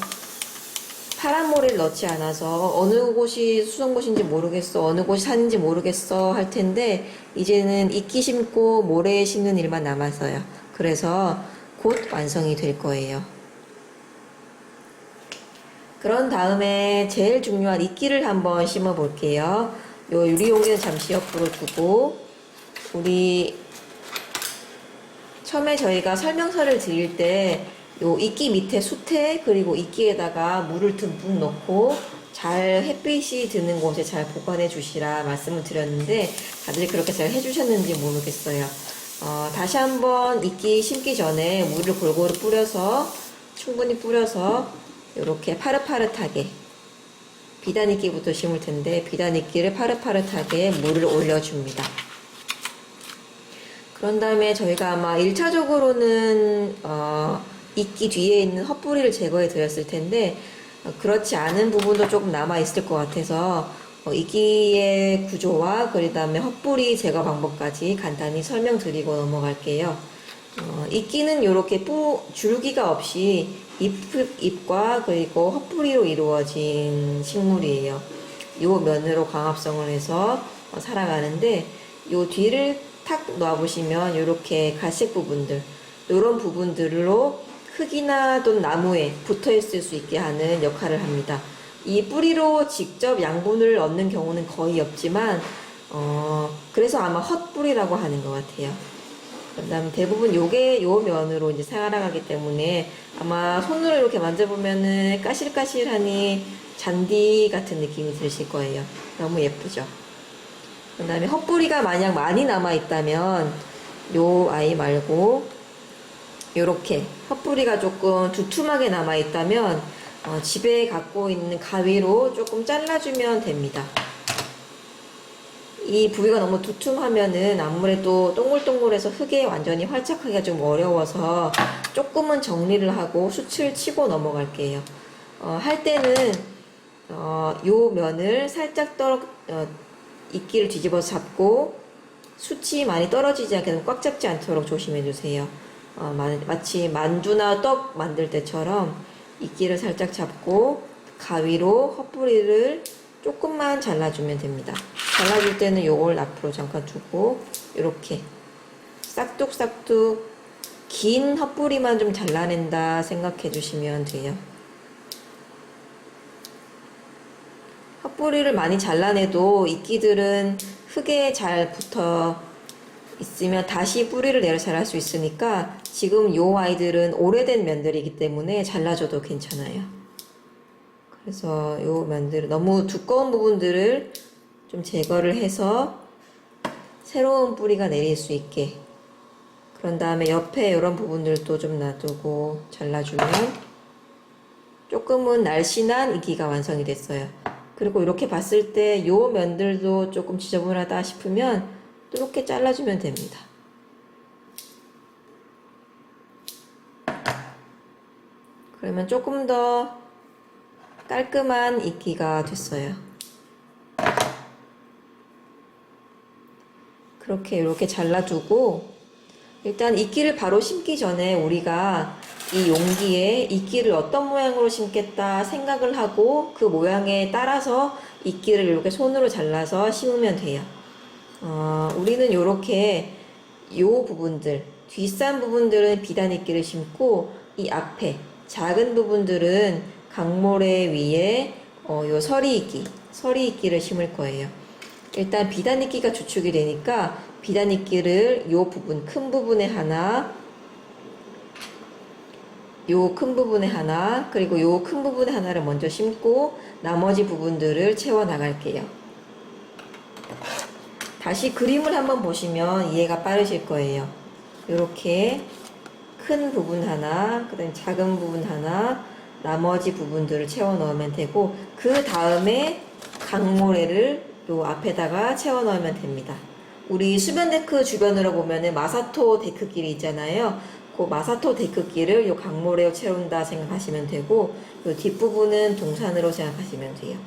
파란 모래를 넣지 않아서 어느 곳이 수성곳인지 모르겠어, 어느 곳이 산인지 모르겠어 할 텐데 이제는 이끼 심고 모래 심는 일만 남았어요. 그래서 곧 완성이 될 거예요. 그런 다음에 제일 중요한 이끼를 한번 심어 볼게요. 요 유리용기는 잠시 옆으로 두고, 우리 처음에 저희가 설명서를 드릴 때 요 이끼 밑에 수태, 그리고 이끼에다가 물을 듬뿍 넣고 잘 햇빛이 드는 곳에 잘 보관해 주시라 말씀을 드렸는데 다들 그렇게 잘 해주셨는지 모르겠어요. 다시 한번 이끼 심기 전에 물을 골고루 뿌려서, 충분히 뿌려서 이렇게 파릇파릇하게, 비단이끼부터 심을 텐데 비단이끼를 파릇파릇하게 물을 올려줍니다. 그런 다음에 저희가 아마 1차적으로는 이끼 뒤에 있는 헛뿌리를 제거해 드렸을 텐데 그렇지 않은 부분도 조금 남아 있을 것 같아서 이끼의 구조와 그 다음에 헛뿌리 제거 방법까지 간단히 설명드리고 넘어갈게요. 이끼는 이렇게 줄기가 없이 잎과 그리고 헛뿌리로 이루어진 식물이에요. 요 면으로 광합성을 해서 살아가는데, 요 뒤를 탁 놔보시면 이렇게 갈색 부분들, 이런 부분들로 흙이나 또는 나무에 붙어 있을 수 있게 하는 역할을 합니다. 이 뿌리로 직접 양분을 얻는 경우는 거의 없지만 그래서 아마 헛뿌리라고 하는 것 같아요. 그 다음 대부분 요게 요 면으로 이제 살아가기 때문에 아마 손으로 이렇게 만져보면은 까실까실하니 잔디 같은 느낌이 드실 거예요. 너무 예쁘죠? 그 다음에 헛뿌리가 만약 많이 남아있다면 요 아이 말고 요렇게 헛뿌리가 조금 두툼하게 남아있다면 집에 갖고 있는 가위로 조금 잘라주면 됩니다. 이 부위가 너무 두툼하면은 아무래도 동글동글해서 흙에 완전히 활착하기가 좀 어려워서 조금은 정리를 하고 숯을 치고 넘어갈게요. 할 때는 요 면을 살짝 이끼를 뒤집어서 잡고 숯이 많이 떨어지지 않게 꽉 잡지 않도록 조심해 주세요. 마치 만두나 떡 만들 때처럼 이끼를 살짝 잡고 가위로 헛뿌리를 조금만 잘라주면 됩니다. 잘라줄 때는 요걸 앞으로 잠깐 두고 이렇게 싹둑싹둑 긴 헛뿌리만 좀 잘라낸다 생각해 주시면 돼요. 헛뿌리를 많이 잘라내도 이끼들은 흙에 잘 붙어 있으면 다시 뿌리를 내려 자랄 수 있으니까 지금 요 아이들은 오래된 면들이기 때문에 잘라줘도 괜찮아요. 그래서 요 면들 너무 두꺼운 부분들을 좀 제거를 해서 새로운 뿌리가 내릴 수 있게, 그런 다음에 옆에 이런 부분들도 좀 놔두고 잘라주면 조금은 날씬한 이끼가 완성이 됐어요. 그리고 이렇게 봤을 때 요 면들도 조금 지저분하다 싶으면 이렇게 잘라주면 됩니다. 그러면 조금 더 깔끔한 이끼가 됐어요. 그렇게 이렇게 잘라주고, 일단 이끼를 바로 심기 전에 우리가 이 용기에 이끼를 어떤 모양으로 심겠다 생각을 하고 그 모양에 따라서 이끼를 이렇게 손으로 잘라서 심으면 돼요. 우리는 이렇게 요 부분들, 뒷산 부분들은 비단 이끼를 심고 이 앞에 작은 부분들은 강모래 위에 요 서리 이끼를 심을 거예요. 일단 비단 이끼가 주축이 되니까 비단 이끼를 요 부분, 큰 부분에 하나, 요 큰 부분에 하나, 그리고 요 큰 부분에 하나를 먼저 심고 나머지 부분들을 채워 나갈게요. 다시 그림을 한번 보시면 이해가 빠르실 거예요. 요렇게 큰 부분 하나, 그 다음에 작은 부분 하나, 나머지 부분들을 채워 넣으면 되고, 그 다음에 강모래를 요 앞에다가 채워 넣으면 됩니다. 우리 수변 데크 주변으로 보면은 마사토 데크길이 있잖아요. 그 마사토 데크길을 요 강모래로 채운다 생각하시면 되고, 요 뒷부분은 동산으로 생각하시면 돼요.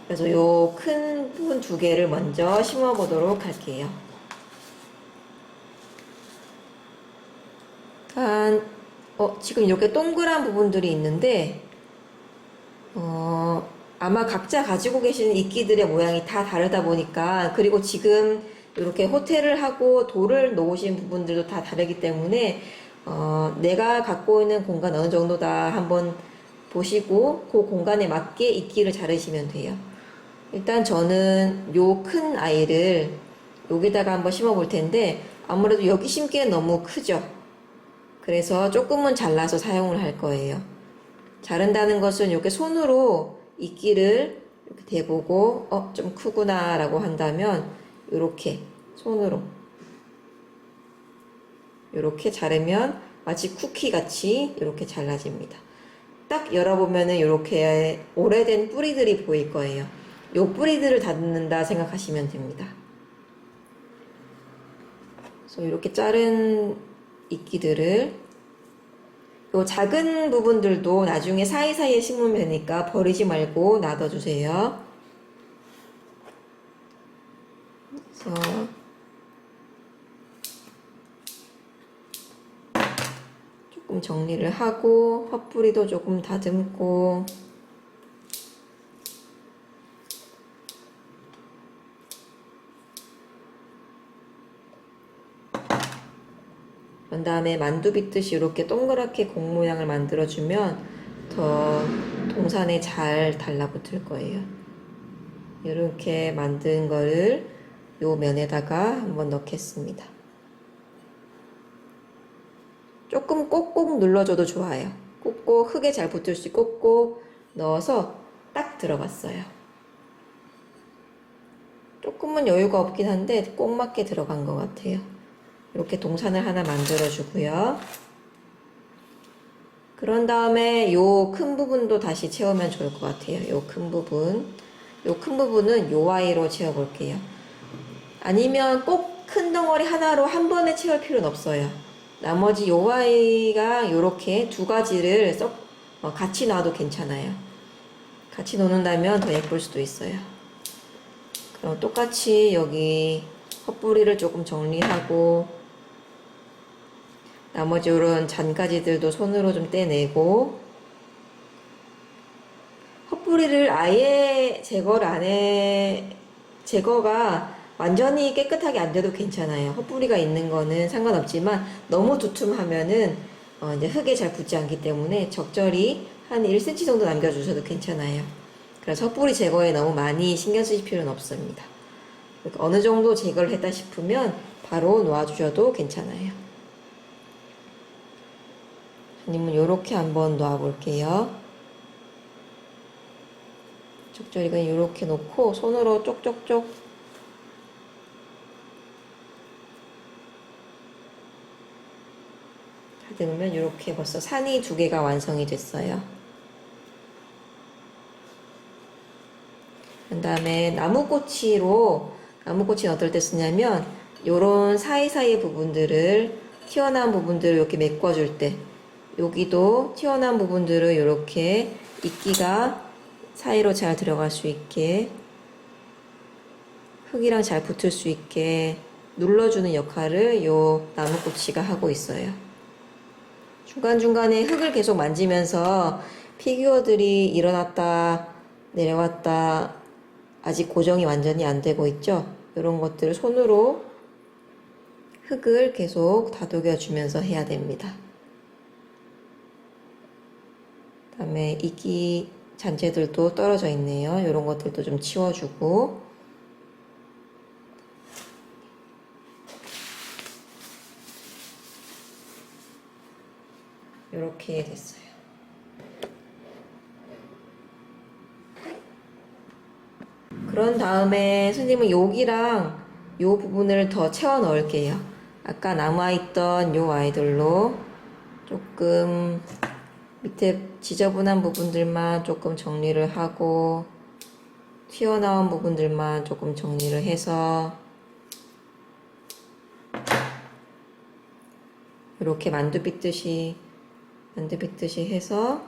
그래서 요 큰 부분 두 개를 먼저 심어 보도록 할게요. 지금 이렇게 동그란 부분들이 있는데 아마 각자 가지고 계시는 이끼들의 모양이 다 다르다 보니까, 그리고 지금 이렇게 호텔을 하고 돌을 놓으신 부분들도 다 다르기 때문에, 내가 갖고 있는 공간 어느 정도다 한번 보시고, 그 공간에 맞게 이끼를 자르시면 돼요. 일단 저는 요 큰 아이를 여기다가 한번 심어 볼 텐데, 아무래도 여기 심기엔 너무 크죠? 그래서 조금은 잘라서 사용을 할 거예요. 자른다는 것은 이렇게 손으로 이끼를 이렇게 대보고 좀 크구나 라고 한다면 이렇게 손으로 이렇게 자르면 마치 쿠키 같이 이렇게 잘라집니다. 딱 열어보면은 이렇게 오래된 뿌리들이 보일 거예요. 요 뿌리들을 닫는다 생각하시면 됩니다. 그래서 이렇게 자른 이끼들을, 요 작은 부분들도 나중에 사이사이에 심으면 되니까 버리지 말고 놔둬주세요. 그래서 조금 정리를 하고 헛뿌리도 조금 다듬고, 그런 다음에 만두 빚듯이 이렇게 동그랗게 공 모양을 만들어주면 더 동산에 잘 달라붙을 거예요. 이렇게 만든 거를 요 면에다가 한번 넣겠습니다. 조금 꼭꼭 눌러줘도 좋아요. 꼭꼭 흙에 잘 붙을 수 있게 꼭꼭 넣어서 딱 들어갔어요. 조금은 여유가 없긴 한데 꼭 맞게 들어간 것 같아요. 이렇게 동산을 하나 만들어 주고요. 그런 다음에 요 큰 부분도 다시 채우면 좋을 것 같아요. 요 큰 부분. 요 큰 부분은 요 아이로 채워 볼게요. 아니면 꼭 큰 덩어리 하나로 한 번에 채울 필요는 없어요. 나머지 요 아이가 요렇게 두 가지를 같이 놔도 괜찮아요. 같이 놓는다면 더 예쁠 수도 있어요. 그럼 똑같이 여기 헛뿌리를 조금 정리하고, 나머지 이런 잔가지들도 손으로 좀 떼내고, 헛뿌리를 아예 제거가 완전히 깨끗하게 안 돼도 괜찮아요. 헛뿌리가 있는 거는 상관없지만 너무 두툼하면은 이제 흙에 잘 붙지 않기 때문에 적절히 한 1cm 정도 남겨주셔도 괜찮아요. 그래서 헛뿌리 제거에 너무 많이 신경 쓰실 필요는 없습니다. 어느 정도 제거를 했다 싶으면 바로 놓아주셔도 괜찮아요. 손님은 요렇게 한번 놓아볼게요. 적절히 그냥 요렇게 놓고 손으로 쪽쪽쪽 다듬으면 요렇게 벌써 산이 두 개가 완성이 됐어요. 그 다음에 나무꼬치는 어떨 때 쓰냐면 요런 사이사이 부분들을, 튀어나온 부분들을 이렇게 메꿔줄 때, 여기도 튀어나온 부분들을 이렇게 이끼가 사이로 잘 들어갈 수 있게, 흙이랑 잘 붙을 수 있게 눌러주는 역할을 요 나무꼬치가 하고 있어요. 중간중간에 흙을 계속 만지면서 피규어들이 일어났다 내려왔다 아직 고정이 완전히 안 되고 있죠. 이런 것들을 손으로 흙을 계속 다독여 주면서 해야 됩니다. 그 다음에 이끼 잔재들도 떨어져 있네요. 이런 것들도 좀 치워주고, 이렇게 됐어요. 그런 다음에 선생님은 여기랑 요 부분을 더 채워 넣을게요. 아까 남아있던 요 아이들로 조금 밑에 지저분한 부분들만 조금 정리를 하고, 튀어나온 부분들만 조금 정리를 해서 이렇게 만두 빚듯이 해서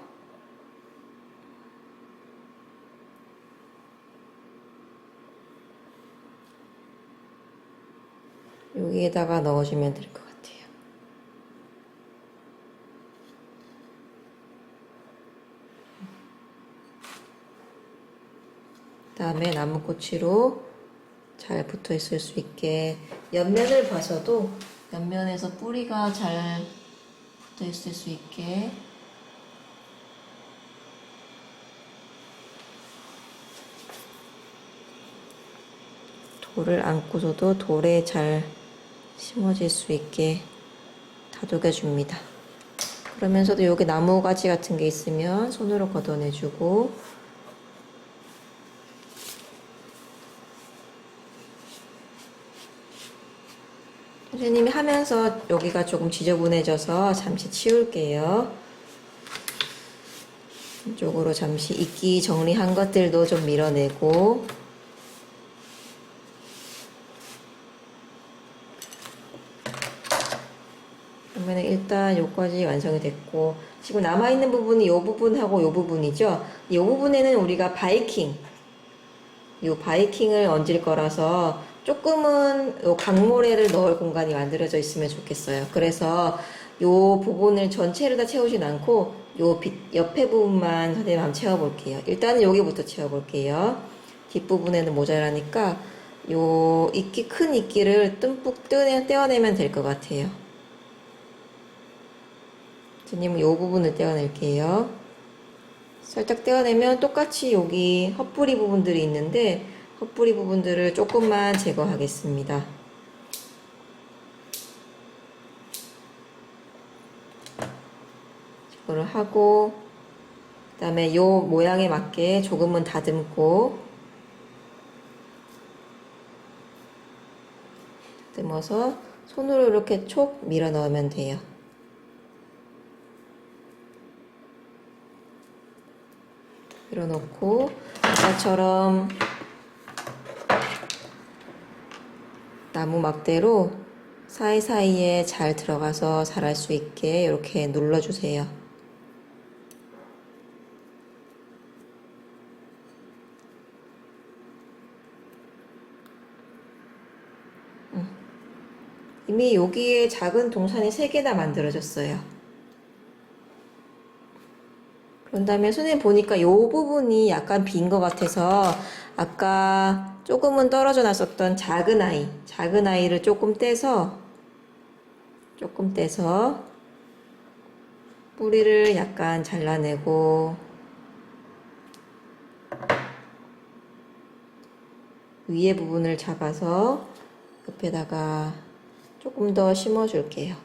여기에다가 넣어주면 될 것 같아요. 다음에 나무꼬치로 잘 붙어 있을 수 있게 옆면을 봐서도 옆면에서 뿌리가 잘 붙어 있을 수 있게 돌을 안고서도 돌에 잘 심어질 수 있게 다독여 줍니다. 그러면서도 여기 나무가지 같은 게 있으면 손으로 걷어내주고, 선생님이 하면서 여기가 조금 지저분해져서 잠시 치울게요. 이쪽으로 잠시 이끼 정리한 것들도 좀 밀어내고, 그러면 일단 여기까지 완성이 됐고, 지금 남아있는 부분이 이 부분하고 이 부분이죠. 이 부분에는 우리가 바이킹을 얹을 거라서 조금은 요 강모래를 넣을 공간이 만들어져 있으면 좋겠어요. 그래서 요 부분을 전체를 다 채우진 않고 요 옆에 부분만 선생님 한번 채워볼게요. 일단은 여기부터 채워볼게요. 뒷부분에는 모자라니까 요 큰 이끼를 듬뿍 떼어내면 될 것 같아요. 선생님은 요 부분을 떼어낼게요. 살짝 떼어내면 똑같이 여기 헛뿌리 부분들이 있는데 헛뿌리 부분들을 조금만 제거하겠습니다. 제거를 하고, 그 다음에 요 모양에 맞게 조금은 다듬고, 다듬어서 손으로 이렇게 촉 밀어 넣으면 돼요. 밀어놓고 아까처럼 나무 막대로 사이사이에 잘 들어가서 자랄 수 있게 이렇게 눌러주세요. 이미 여기에 작은 동산이 3개나 만들어졌어요. 그런 다음에 선생님 보니까 이 부분이 약간 빈 것 같아서 아까 조금은 떨어져 놨었던 작은 아이를 조금 떼서 뿌리를 약간 잘라내고 위에 부분을 잡아서 옆에다가 조금 더 심어줄게요.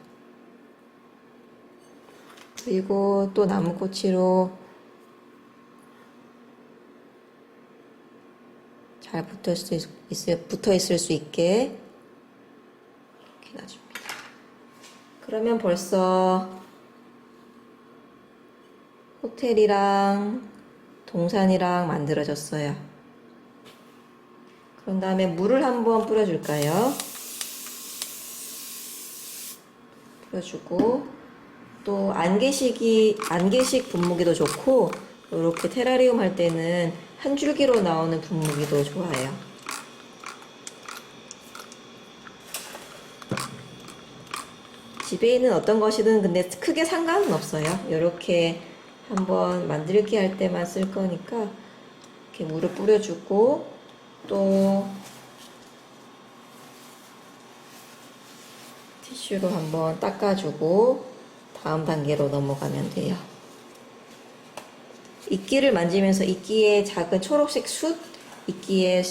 그리고 또 나무꼬치로 잘 붙어 있을 수 있게 이렇게 놔줍니다. 그러면 벌써 호텔이랑 동산이랑 만들어졌어요. 그런 다음에 물을 한번 뿌려줄까요? 뿌려주고, 또 안개식 분무기도 좋고, 이렇게 테라리움 할 때는 한 줄기로 나오는 분무기도 좋아요. 집에 있는 어떤 것이든 근데 크게 상관은 없어요. 이렇게 한번 만들기 할 때만 쓸 거니까 이렇게 물을 뿌려주고, 또 티슈로 한번 닦아주고 다음 단계로 넘어가면 돼요. 이끼를 만지면서 이끼에 작은 초록색 이끼의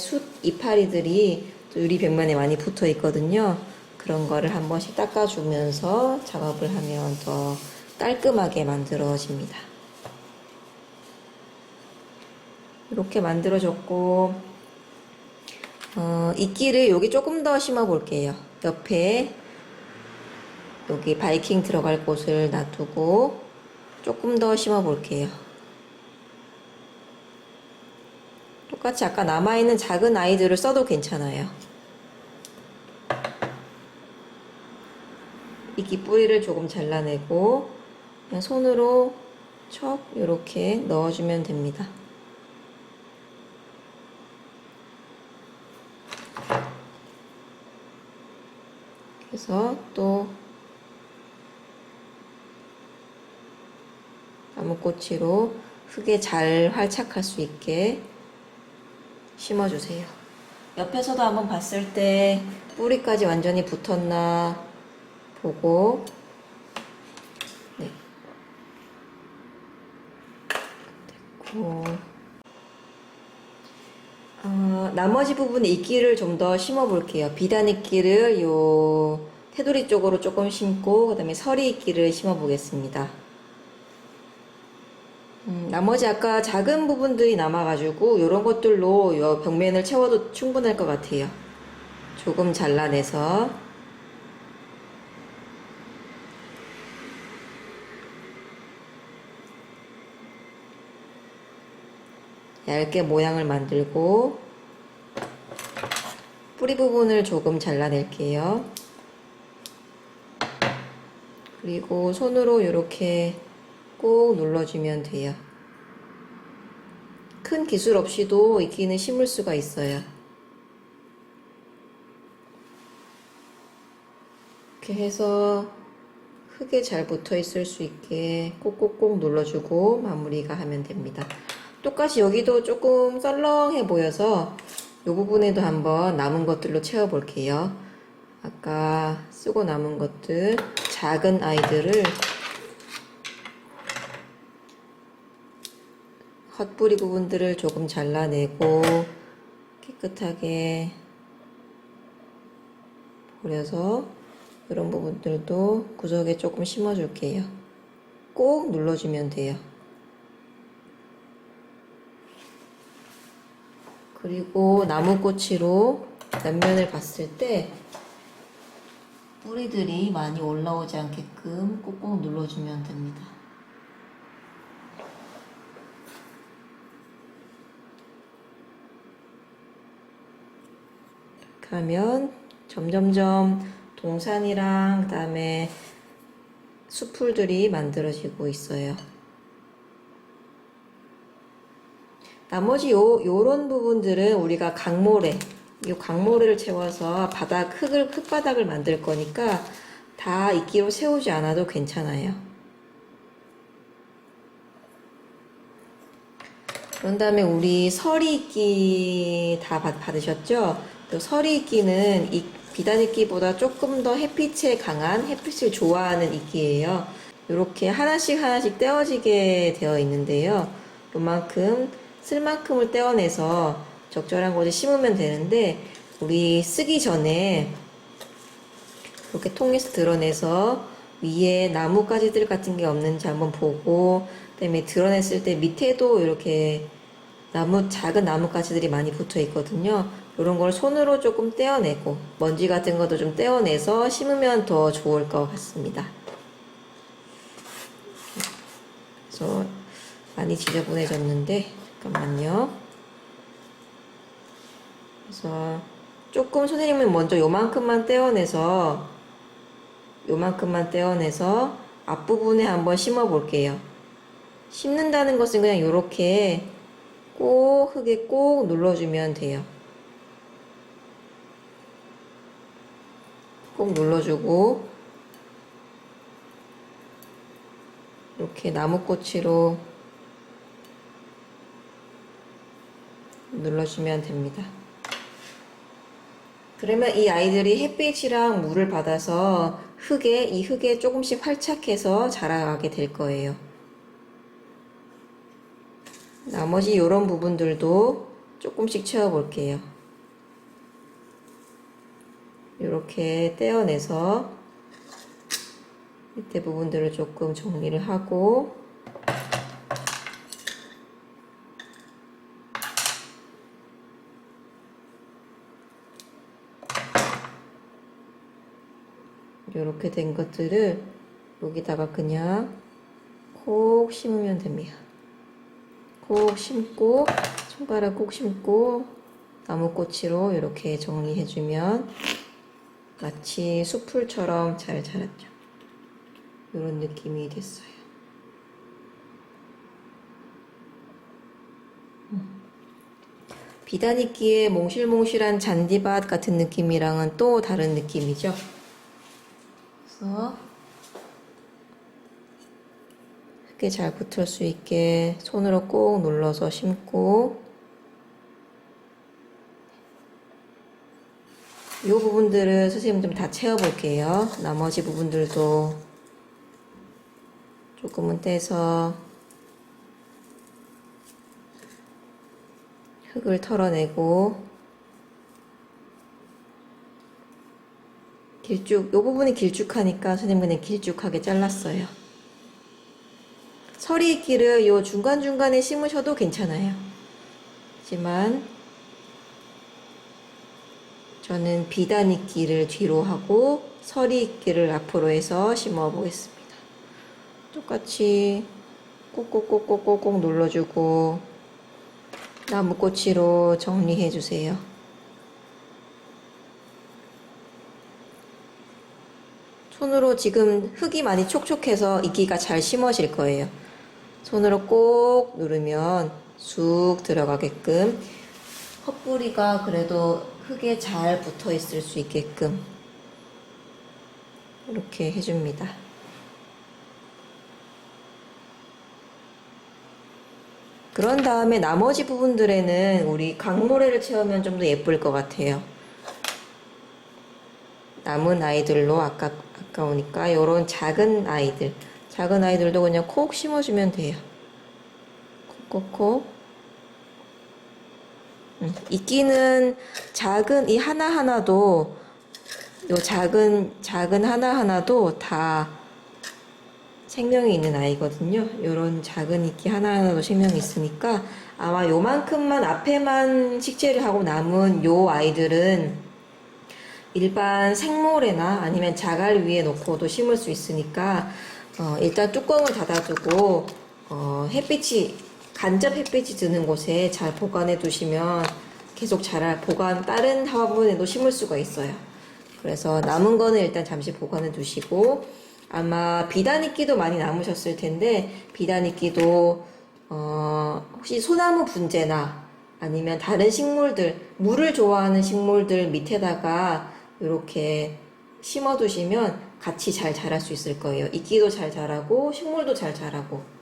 이파리들이 또 유리 벽면에 많이 붙어 있거든요. 그런 거를 한 번씩 닦아주면서 작업을 하면 더 깔끔하게 만들어집니다. 이렇게 만들어졌고, 이끼를 여기 조금 더 심어 볼게요. 옆에 여기 바이킹 들어갈 곳을 놔두고 조금 더 심어 볼게요. 똑같이 아까 남아있는 작은 아이들을 써도 괜찮아요. 이끼 뿌리를 조금 잘라내고 그냥 손으로 척 이렇게 넣어주면 됩니다. 그래서 또 나무꼬치로 흙에 잘 활착할 수 있게 심어주세요. 옆에서도 한번 봤을 때 뿌리까지 완전히 붙었나 보고, 네, 됐고, 나머지 부분에 이끼를 좀 더 심어 볼게요. 비단 이끼를 요 테두리 쪽으로 조금 심고, 그 다음에 서리 이끼를 심어 보겠습니다. 나머지 아까 작은 부분들이 남아가지고 요런 것들로 요 벽면을 채워도 충분할 것 같아요. 조금 잘라내서 얇게 모양을 만들고 뿌리 부분을 조금 잘라낼게요. 그리고 손으로 이렇게 꼭 눌러주면 돼요. 큰 기술 없이도 이끼는 심을 수가 있어요. 이렇게 해서 흙에 잘 붙어 있을 수 있게 꼭꼭꼭 눌러주고 마무리가 하면 됩니다. 똑같이 여기도 조금 썰렁해 보여서 이 부분에도 한번 남은 것들로 채워 볼게요. 아까 쓰고 남은 것들, 작은 아이들을 헛뿌리 부분들을 조금 잘라내고 깨끗하게 버려서 이런 부분들도 구석에 조금 심어줄게요. 꼭 눌러주면 돼요. 그리고 나무꼬치로 옆면을 봤을 때 뿌리들이 많이 올라오지 않게끔 꼭꼭 눌러주면 됩니다. 이렇게 하면 점점점 동산이랑 그 다음에 수풀들이 만들어지고 있어요. 나머지 요런 부분들은 우리가 강모래, 이 강모래를 채워서 흙바닥을 만들 거니까 다 이끼로 세우지 않아도 괜찮아요. 그런 다음에 우리 서리이끼 다 받으셨죠? 또 서리이끼는 비단이끼보다 조금 더 햇빛에 강한, 햇빛을 좋아하는 이끼예요. 이렇게 하나씩 떼어지게 되어 있는데요. 요만큼 쓸 만큼을 떼어내서 적절한 곳에 심으면 되는데, 우리 쓰기 전에 이렇게 통에서 드러내서 위에 나뭇가지들 같은 게 없는지 한번 보고, 그다음에 드러냈을 때 밑에도 이렇게 작은 나뭇가지들이 많이 붙어 있거든요. 이런 걸 손으로 조금 떼어내고 먼지 같은 것도 좀 떼어내서 심으면 더 좋을 것 같습니다. 그래서 많이 지저분해졌는데 잠깐만요. 그래서 조금 선생님은 먼저 요만큼만 떼어내서 앞부분에 한번 심어 볼게요. 심는다는 것은 그냥 이렇게 꼭 흙에 꼭 눌러주면 돼요. 꼭 눌러주고 이렇게 나무꼬치로 눌러주면 됩니다. 그러면 이 아이들이 햇빛이랑 물을 받아서 이 흙에 조금씩 활착해서 자라가게 될 거예요. 나머지 이런 부분들도 조금씩 채워볼게요. 이렇게 떼어내서 밑에 부분들을 조금 정리를 하고 이렇게 된 것들을 여기다가 그냥 콕 심으면 됩니다. 콕 심고 손가락 콕 심고 나무꼬치로 이렇게 정리해주면 마치 수풀처럼 잘 자랐죠. 이런 느낌이 됐어요. 비단이끼의 몽실몽실한 잔디밭 같은 느낌이랑은 또 다른 느낌이죠. 그래서 흙에 잘 붙을 수 있게 손으로 꼭 눌러서 심고 이 부분들을 선생님 좀 다 채워볼게요. 나머지 부분들도 조금은 떼서 흙을 털어내고, 이 부분이 길쭉하니까 선생님 그냥 길쭉하게 잘랐어요. 서리이끼를 요 중간중간에 심으셔도 괜찮아요. 하지만 저는 비단이끼를 뒤로 하고 서리이끼를 앞으로 해서 심어 보겠습니다. 똑같이 꼭꼭꼭꼭꼭꼭 눌러주고 나무꼬치로 정리해 주세요. 손으로 지금 흙이 많이 촉촉해서 이끼가 잘 심어질 거예요. 손으로 꼭 누르면 쑥 들어가게끔, 헛뿌리가 그래도 흙에 잘 붙어 있을 수 있게끔 이렇게 해줍니다. 그런 다음에 나머지 부분들에는 우리 강모래를 채우면 좀 더 예쁠 것 같아요. 남은 아이들로 아까우니까 요런 작은 아이들도 그냥 콕 심어주면 돼요. 콕콕콕. 이끼는 작은 이 하나하나도, 요 작은 하나하나도 다 생명이 있는 아이거든요. 요런 작은 이끼 하나하나도 생명이 있으니까 아마 요만큼만 앞에만 식재를 하고 남은 요 아이들은 일반 생모래나 아니면 자갈 위에 놓고도 심을 수 있으니까 일단 뚜껑을 닫아두고 간접 햇빛이 드는 곳에 잘 보관해 두시면 계속 자랄, 다른 화분에도 심을 수가 있어요. 그래서 남은 거는 일단 잠시 보관해 두시고, 아마 비단이끼도 많이 남으셨을 텐데, 비단이끼도 혹시 소나무 분재나 아니면 다른 식물들, 물을 좋아하는 식물들 밑에다가 이렇게 심어 두시면 같이 잘 자랄 수 있을 거예요. 이끼도 잘 자라고 식물도 잘 자라고.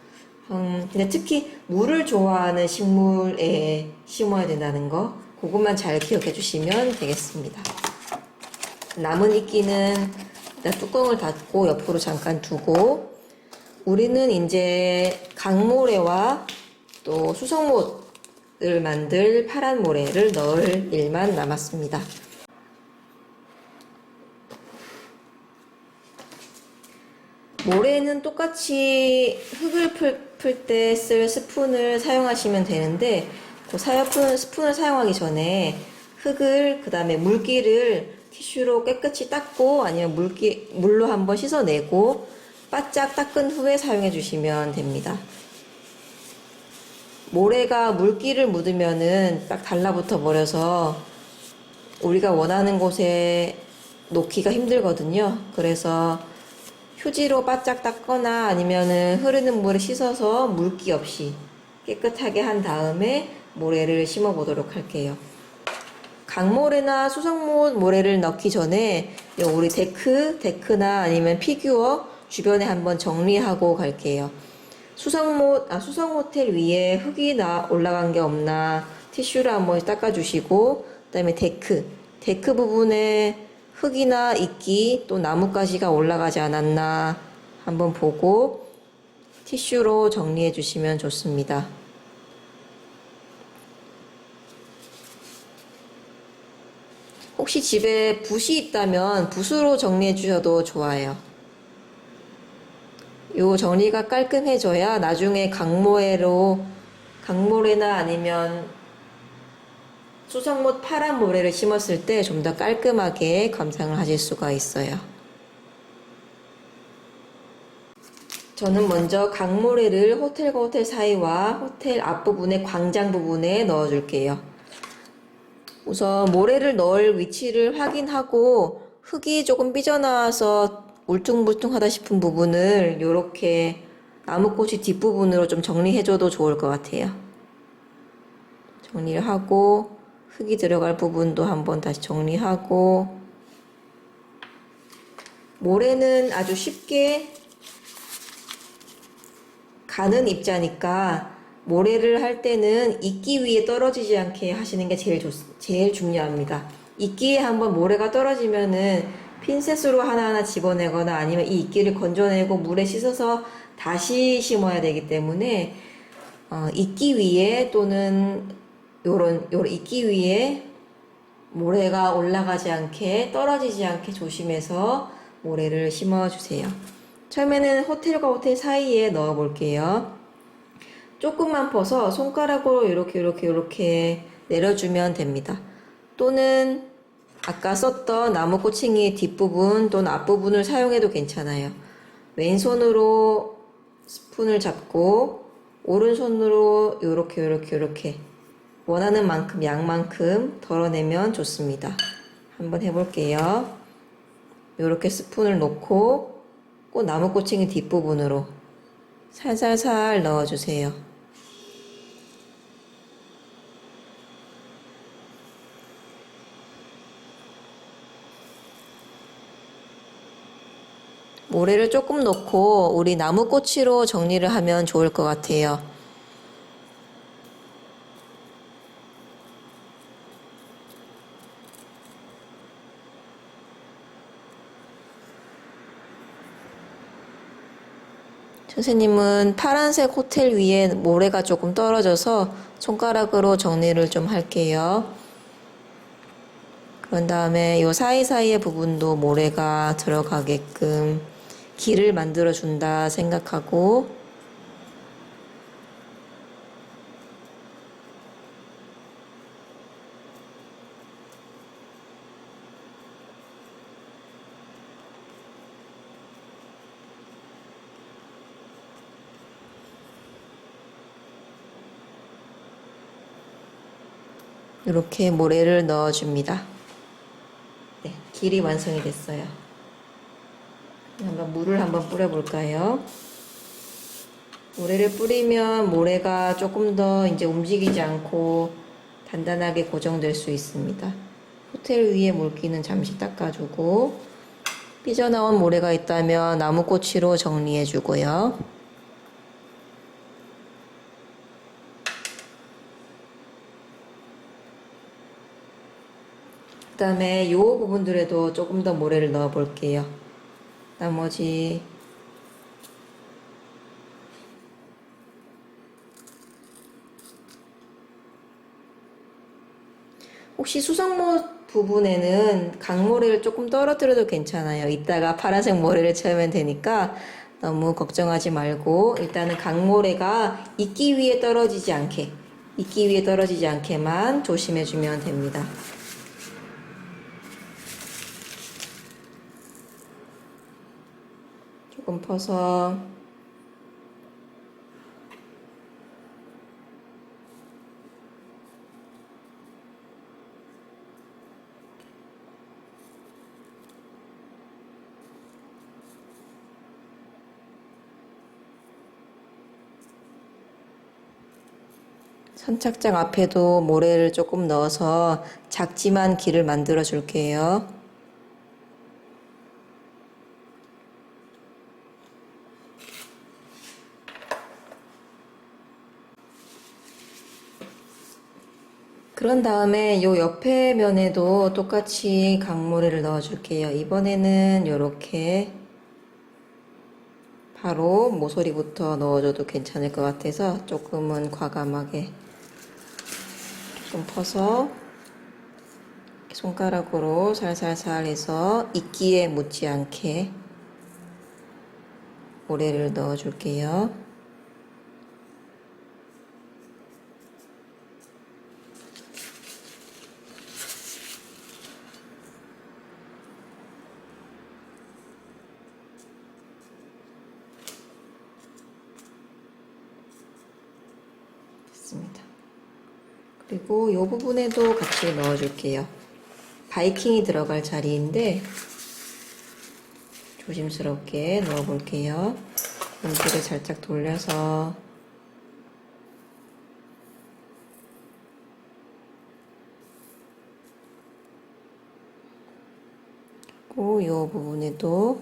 근데 특히 물을 좋아하는 식물에 심어야 된다는 거, 그것만 잘 기억해 주시면 되겠습니다. 남은 이끼는 일단 뚜껑을 닫고 옆으로 잠깐 두고, 우리는 이제 강모래와 또 수성못을 만들 파란 모래를 넣을 일만 남았습니다. 모래는 똑같이 흙을 풀 때 쓸 스푼을 사용하시면 되는데, 그 스푼을 사용하기 전에 흙을, 그 다음에 물기를 티슈로 깨끗이 닦고 아니면 물로 한번 씻어내고 바짝 닦은 후에 사용해 주시면 됩니다. 모래가 물기를 묻으면은 딱 달라붙어 버려서 우리가 원하는 곳에 놓기가 힘들거든요. 그래서 휴지로 바짝 닦거나 아니면은 흐르는 물에 씻어서 물기 없이 깨끗하게 한 다음에 모래를 심어 보도록 할게요. 강모래나 수성못 모래를 넣기 전에 우리 데크나 아니면 피규어 주변에 한번 정리하고 갈게요. 수성모텔 위에 흙이 올라간 게 없나 티슈로 한번 닦아주시고, 그 다음에 데크 부분에 흙이나 이끼 또 나뭇가지가 올라가지 않았나 한번 보고 티슈로 정리해 주시면 좋습니다. 혹시 집에 붓이 있다면 붓으로 정리해 주셔도 좋아요. 요 정리가 깔끔해져야 나중에 강모래나 아니면 수성못 파란 모래를 심었을 때 좀 더 깔끔하게 감상을 하실 수가 있어요. 저는 먼저 강모래를 호텔과 호텔 사이와 호텔 앞부분의 광장 부분에 넣어줄게요. 우선 모래를 넣을 위치를 확인하고 흙이 조금 삐져나와서 울퉁불퉁하다 싶은 부분을 이렇게 나무꽃이 뒷부분으로 좀 정리해줘도 좋을 것 같아요. 정리를 하고 흙이 들어갈 부분도 한번 다시 정리하고, 모래는 아주 쉽게 가는 입자니까 모래를 할 때는 이끼 위에 떨어지지 않게 하시는 게 제일 중요합니다. 이끼에 한번 모래가 떨어지면은 핀셋으로 하나하나 집어내거나 아니면 이 이끼를 건져내고 물에 씻어서 다시 심어야 되기 때문에 이끼 위에 또는 요런 이끼 위에 모래가 올라가지 않게 떨어지지 않게 조심해서 모래를 심어 주세요. 처음에는 호텔과 호텔 사이에 넣어 볼게요. 조금만 퍼서 손가락으로 이렇게 내려주면 됩니다. 또는 아까 썼던 나무 꼬챙이 뒷부분 또는 앞부분을 사용해도 괜찮아요. 왼손으로 스푼을 잡고 오른손으로 이렇게 원하는 만큼 양만큼 덜어내면 좋습니다. 한번 해볼게요. 이렇게 스푼을 놓고 꼭 나무 꼬챙이 뒷부분으로 살살살 넣어주세요. 모래를 조금 넣고 우리 나무꼬치로 정리를 하면 좋을 것 같아요. 선생님은 파란색 호텔 위에 모래가 조금 떨어져서 손가락으로 정리를 좀 할게요. 그런 다음에 이 사이사이의 부분도 모래가 들어가게끔 길을 만들어 준다 생각하고 이렇게 모래를 넣어줍니다. 네, 길이 완성이 됐어요. 한번 물을 한번 뿌려볼까요? 모래를 뿌리면 모래가 조금 더 이제 움직이지 않고 단단하게 고정될 수 있습니다. 호텔 위에 물기는 잠시 닦아주고 삐져나온 모래가 있다면 나무꼬치로 정리해주고요. 그 다음에 요 부분들에도 조금 더 모래를 넣어 볼게요. 나머지 혹시 수성모 부분에는 강모래를 조금 떨어뜨려도 괜찮아요. 이따가 파란색 모래를 채우면 되니까 너무 걱정하지 말고 일단은 강모래가 이끼 위에 떨어지지 않게만 조심해주면 됩니다. 조금 퍼서 선착장 앞에도 모래를 조금 넣어서 작지만 길을 만들어 줄게요. 그런 다음에 요 옆에 면에도 똑같이 강모래를 넣어 줄게요. 이번에는 요렇게 바로 모서리부터 넣어줘도 괜찮을 것 같아서 조금은 과감하게 조금 퍼서 손가락으로 살살살 해서 이끼에 묻지 않게 모래를 넣어 줄게요. 됐습니다. 그리고 이 부분에도 같이 넣어 줄게요. 바이킹이 들어갈 자리인데 조심스럽게 넣어 볼게요. 문지를 살짝 돌려서 그리고 이 부분에도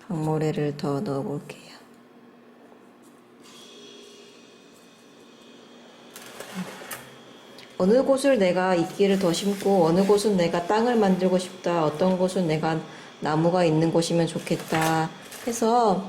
강모래를 더 넣어 볼게요. 어느 곳을 내가 이끼를 더 심고 어느 곳은 내가 땅을 만들고 싶다, 어떤 곳은 내가 나무가 있는 곳이면 좋겠다 해서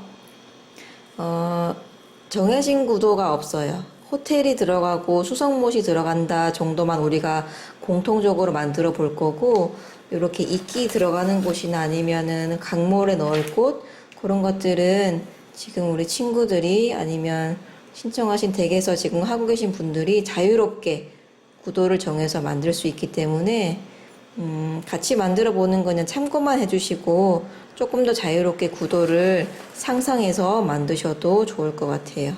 정해진 구도가 없어요. 호텔이 들어가고 수성못이 들어간다 정도만 우리가 공통적으로 만들어 볼 거고, 이렇게 이끼 들어가는 곳이나 아니면은 강물에 넣을 곳, 그런 것들은 지금 우리 친구들이 아니면 신청하신 댁에서 지금 하고 계신 분들이 자유롭게 구도를 정해서 만들 수 있기 때문에 같이 만들어 보는 거는 참고만 해주시고 조금 더 자유롭게 구도를 상상해서 만드셔도 좋을 것 같아요.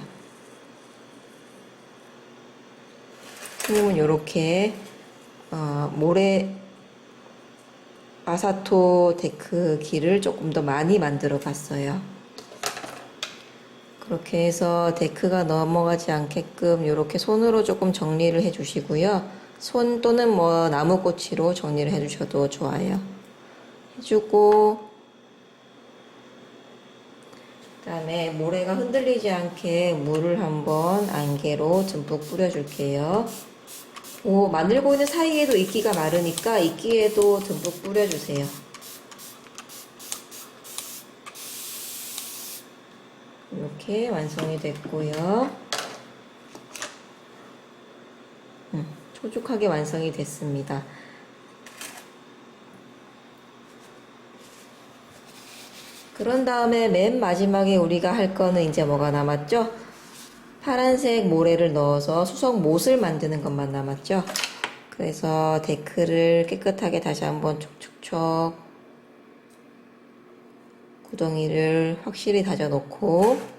선생님은 이렇게 모래 마사토 데크 길을 조금 더 많이 만들어 봤어요. 그렇게 해서 데크가 넘어가지 않게끔 이렇게 손으로 조금 정리를 해 주시고요. 손 또는 뭐 나무꼬치로 정리를 해 주셔도 좋아요. 해주고, 그 다음에 모래가 흔들리지 않게 물을 한번 안개로 듬뿍 뿌려줄게요. 만들고 있는 사이에도 이끼가 마르니까 이끼에도 듬뿍 뿌려주세요. 이렇게 완성이 됐고요. 촉촉하게 완성이 됐습니다. 그런 다음에 맨 마지막에 우리가 할 거는 이제 뭐가 남았죠? 파란색 모래를 넣어서 수성못을 만드는 것만 남았죠? 그래서 데크를 깨끗하게 다시 한번 촉촉촉 구덩이를 확실히 다져 놓고,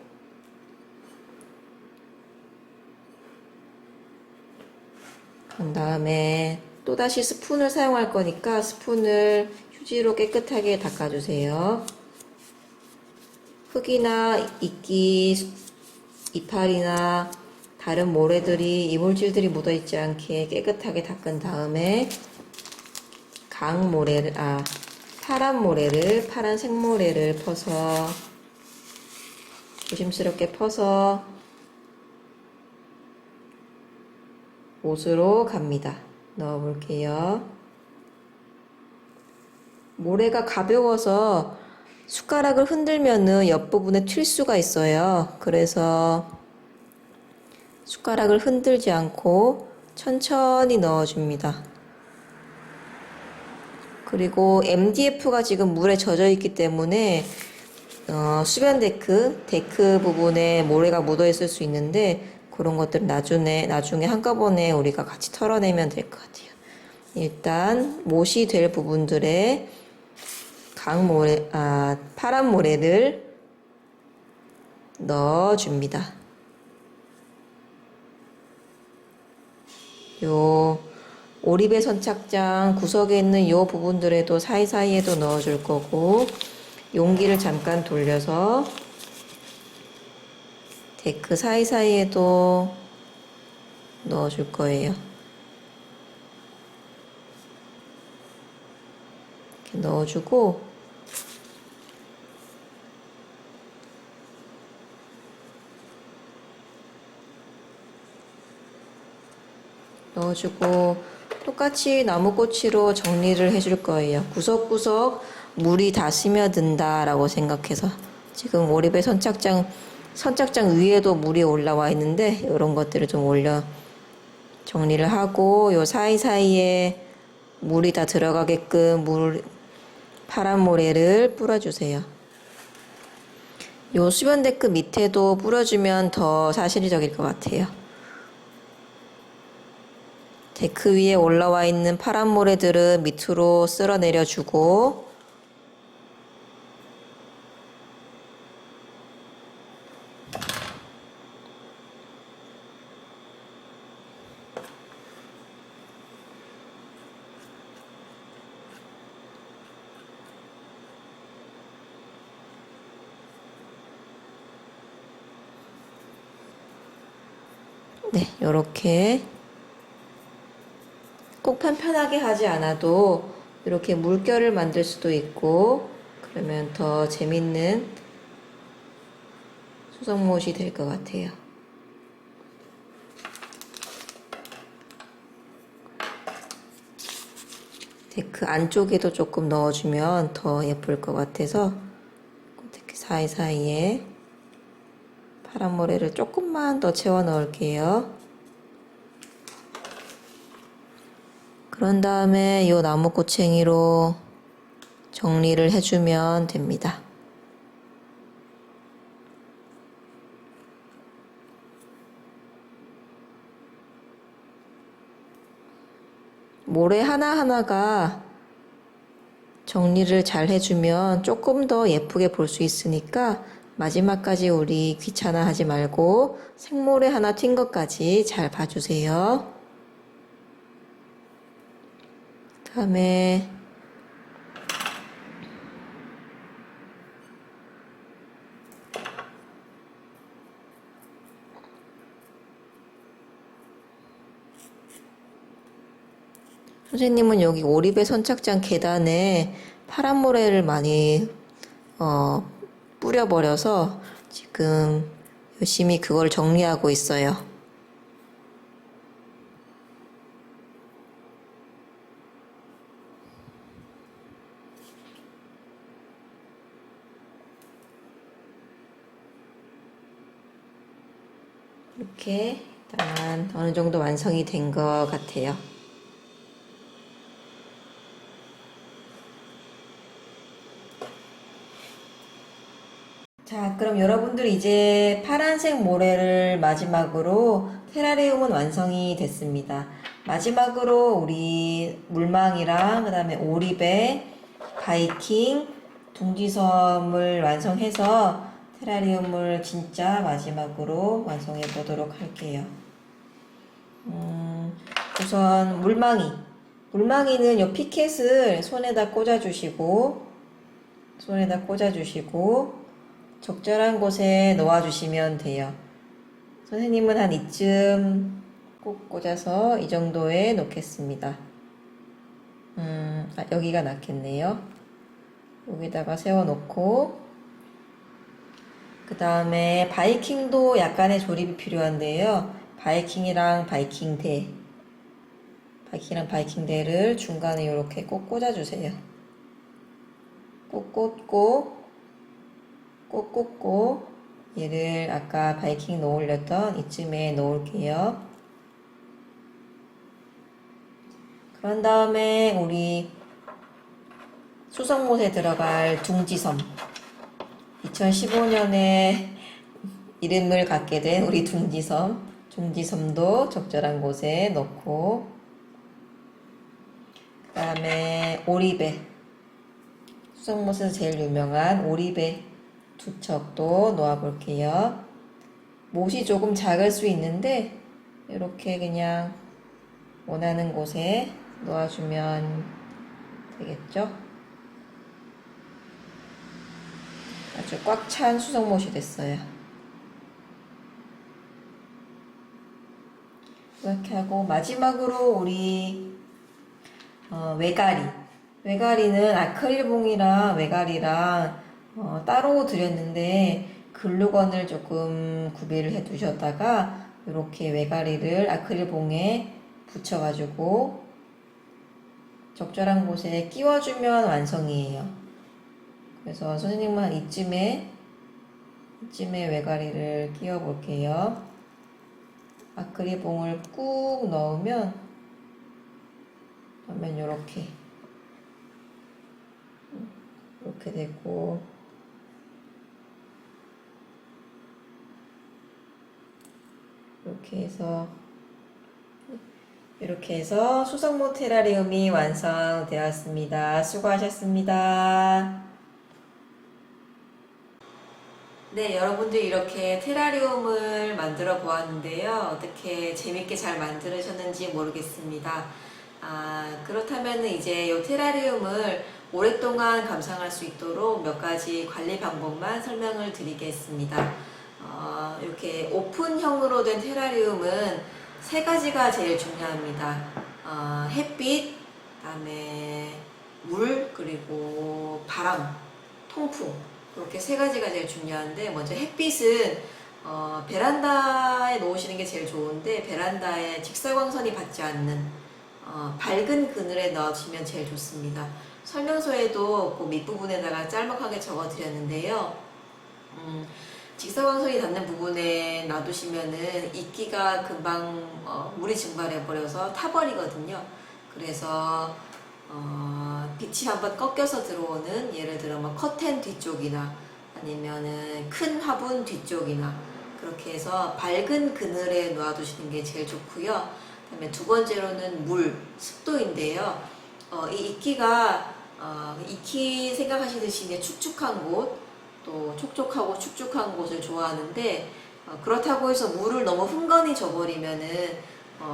그 다음에 또다시 스푼을 사용할 거니까 스푼을 휴지로 깨끗하게 닦아주세요. 흙이나 이끼, 이파리나 다른 모래들이, 이물질들이 묻어있지 않게 깨끗하게 닦은 다음에 파란 생모래를 퍼서 조심스럽게 퍼서 못으로 갑니다. 넣어볼게요. 모래가 가벼워서 숟가락을 흔들면은 옆부분에 튈 수가 있어요. 그래서 숟가락을 흔들지 않고 천천히 넣어줍니다. 그리고 MDF가 지금 물에 젖어 있기 때문에 수변 데크 부분에 모래가 묻어 있을 수 있는데, 그런 것들은 나중에 한꺼번에 우리가 같이 털어내면 될 것 같아요. 일단 못이 될 부분들에 파란 모래를 넣어줍니다. 요 오리배 선착장 구석에 있는 요 부분들에도 사이사이에도 넣어줄 거고, 용기를 잠깐 돌려서 데크 사이사이에도 넣어줄 거예요. 이렇게 넣어주고, 똑같이 나무꼬치로 정리를 해줄 거예요. 구석구석 물이 다 스며든다 라고 생각해서. 지금 오리배 선착장 위에도 물이 올라와 있는데 이런 것들을 좀 정리를 하고, 요 사이사이에 물이 다 들어가게끔 파란 모래를 뿌려주세요. 요 수변 데크 밑에도 뿌려주면 더 사실적일 것 같아요. 데크 위에 올라와 있는 파란 모래들은 밑으로 쓸어 내려주고, 네, 요렇게 꼭 편편하게 하지 않아도 이렇게 물결을 만들 수도 있고, 그러면 더 재밌는 수성못이 될 것 같아요. 데크 안쪽에도 조금 넣어주면 더 예쁠 것 같아서 데크 사이사이에 파란 모래를 조금만 더 채워 넣을게요. 그런 다음에 이 나무 꼬챙이로 정리를 해주면 됩니다. 모래 하나하나가 정리를 잘 해주면 조금 더 예쁘게 볼 수 있으니까 마지막까지 우리 귀찮아 하지 말고 생모래 하나 튄 것까지 잘 봐주세요. 다음에 선생님은 여기 오리배 선착장 계단에 파란 모래를 많이 뿌려버려서 지금 열심히 그걸 정리하고 있어요. 이렇게 일단 어느 정도 완성이 된 것 같아요. 자, 그럼 여러분들 이제 파란색 모래를 마지막으로 테라리움은 완성이 됐습니다. 마지막으로 우리 물망이랑 그 다음에 오리배, 바이킹, 둥지섬을 완성해서 테라리움을 진짜 마지막으로 완성해 보도록 할게요. 우선 물망이는 요 피켓을 손에다 꽂아주시고 적절한 곳에 놓아주시면 돼요. 선생님은 한 이쯤 꼭 꽂아서 이 정도에 놓겠습니다. 여기가 낫겠네요. 여기다가 세워놓고 그 다음에 바이킹도 약간의 조립이 필요한데요. 바이킹이랑 바이킹대를 중간에 이렇게 꼭 꽂아주세요. 꼭 꽂고 얘를 아까 바이킹 놓으려던 이쯤에 놓을게요. 그런 다음에 우리 수성못에 들어갈 둥지섬 2015년에 이름을 갖게 된 우리 둥지섬도 적절한 곳에 놓고 그 다음에 오리배 수성못에서 제일 유명한 오리배 2척도 놓아 볼게요. 못이 조금 작을 수 있는데 이렇게 그냥 원하는 곳에 놓아주면 되겠죠? 아주 꽉 찬 수성못이 됐어요. 이렇게 하고 마지막으로 우리 외가리는 아크릴봉이랑 외가리랑 따로 드렸는데 글루건을 조금 구비를 해 두셨다가 이렇게 외가리를 아크릴봉에 붙여가지고 적절한 곳에 끼워주면 완성이에요. 그래서 선생님은 한 이쯤에 외가리를 끼워 볼게요. 아크릴봉을 꾹 넣으면 이렇게 되고 이렇게 해서 수성모 테라리움이 완성되었습니다. 수고하셨습니다. 네, 여러분들 이렇게 테라리움을 만들어 보았는데요. 어떻게 재밌게 잘 만들으셨는지 모르겠습니다. 그렇다면 이제 이 테라리움을 오랫동안 감상할 수 있도록 몇 가지 관리 방법만 설명을 드리겠습니다. 이렇게 오픈형으로 된 테라리움은 3가지가 제일 중요합니다. 햇빛, 그다음에 물, 그리고 바람, 통풍. 이렇게 3가지가 제일 중요한데 먼저 햇빛은 베란다에 놓으시는 게 제일 좋은데 베란다에 직사광선이 받지 않는 밝은 그늘에 넣어주시면 제일 좋습니다. 설명서에도 그 밑부분에다가 짤막하게 적어드렸는데요. 직사광선이 닿는 부분에 놔두시면은 이끼가 금방 물이 증발해 버려서 타버리거든요. 그래서 빛이 한번 꺾여서 들어오는, 예를 들어 뭐 커튼 뒤쪽이나 아니면은 큰 화분 뒤쪽이나 그렇게 해서 밝은 그늘에 놔두시는 게 제일 좋고요. 그다음에 두 번째로는 물, 습도인데요. 이 이끼가 익히 생각하시듯이 이제 축축한 곳, 또 촉촉하고 축축한 곳을 좋아하는데, 그렇다고 해서 물을 너무 흥건히 줘버리면은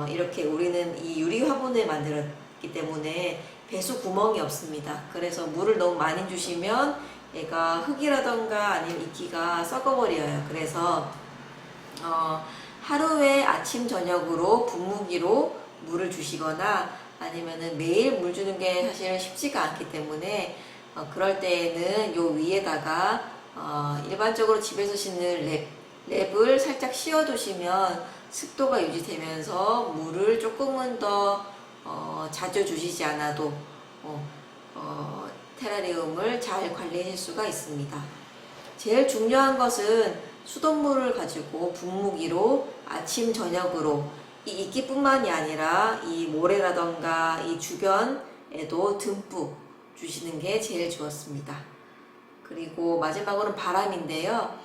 이렇게 우리는 이 유리 화분을 만들었기 때문에 배수 구멍이 없습니다. 그래서 물을 너무 많이 주시면 얘가 흙이라던가 아니면 이끼가 썩어버려요. 그래서 하루에 아침 저녁으로 분무기로 물을 주시거나 아니면은 매일 물 주는 게 사실 쉽지가 않기 때문에 그럴 때에는 요 위에다가 일반적으로 집에서 씻는 랩을 살짝 씌워 두시면 습도가 유지되면서 물을 조금은 더 자주 주시지 않아도 테라리움을 잘 관리하실 수가 있습니다. 제일 중요한 것은 수돗물을 가지고 분무기로 아침 저녁으로 이 이끼뿐만이 아니라 이 모래라던가 이 주변에도 듬뿍 주시는 게 제일 좋았습니다. 그리고 마지막으로는 바람인데요.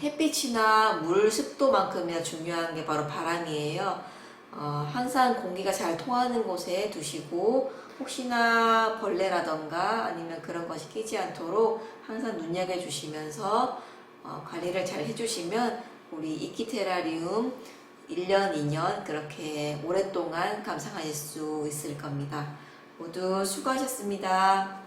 햇빛이나 물 습도만큼이나 중요한 게 바로 바람이에요. 항상 공기가 잘 통하는 곳에 두시고 혹시나 벌레라던가 아니면 그런 것이 끼지 않도록 항상 눈여겨주시면서 관리를 잘 해주시면 우리 이끼 테라리움 1년, 2년 그렇게 오랫동안 감상하실 수 있을 겁니다. 모두 수고하셨습니다.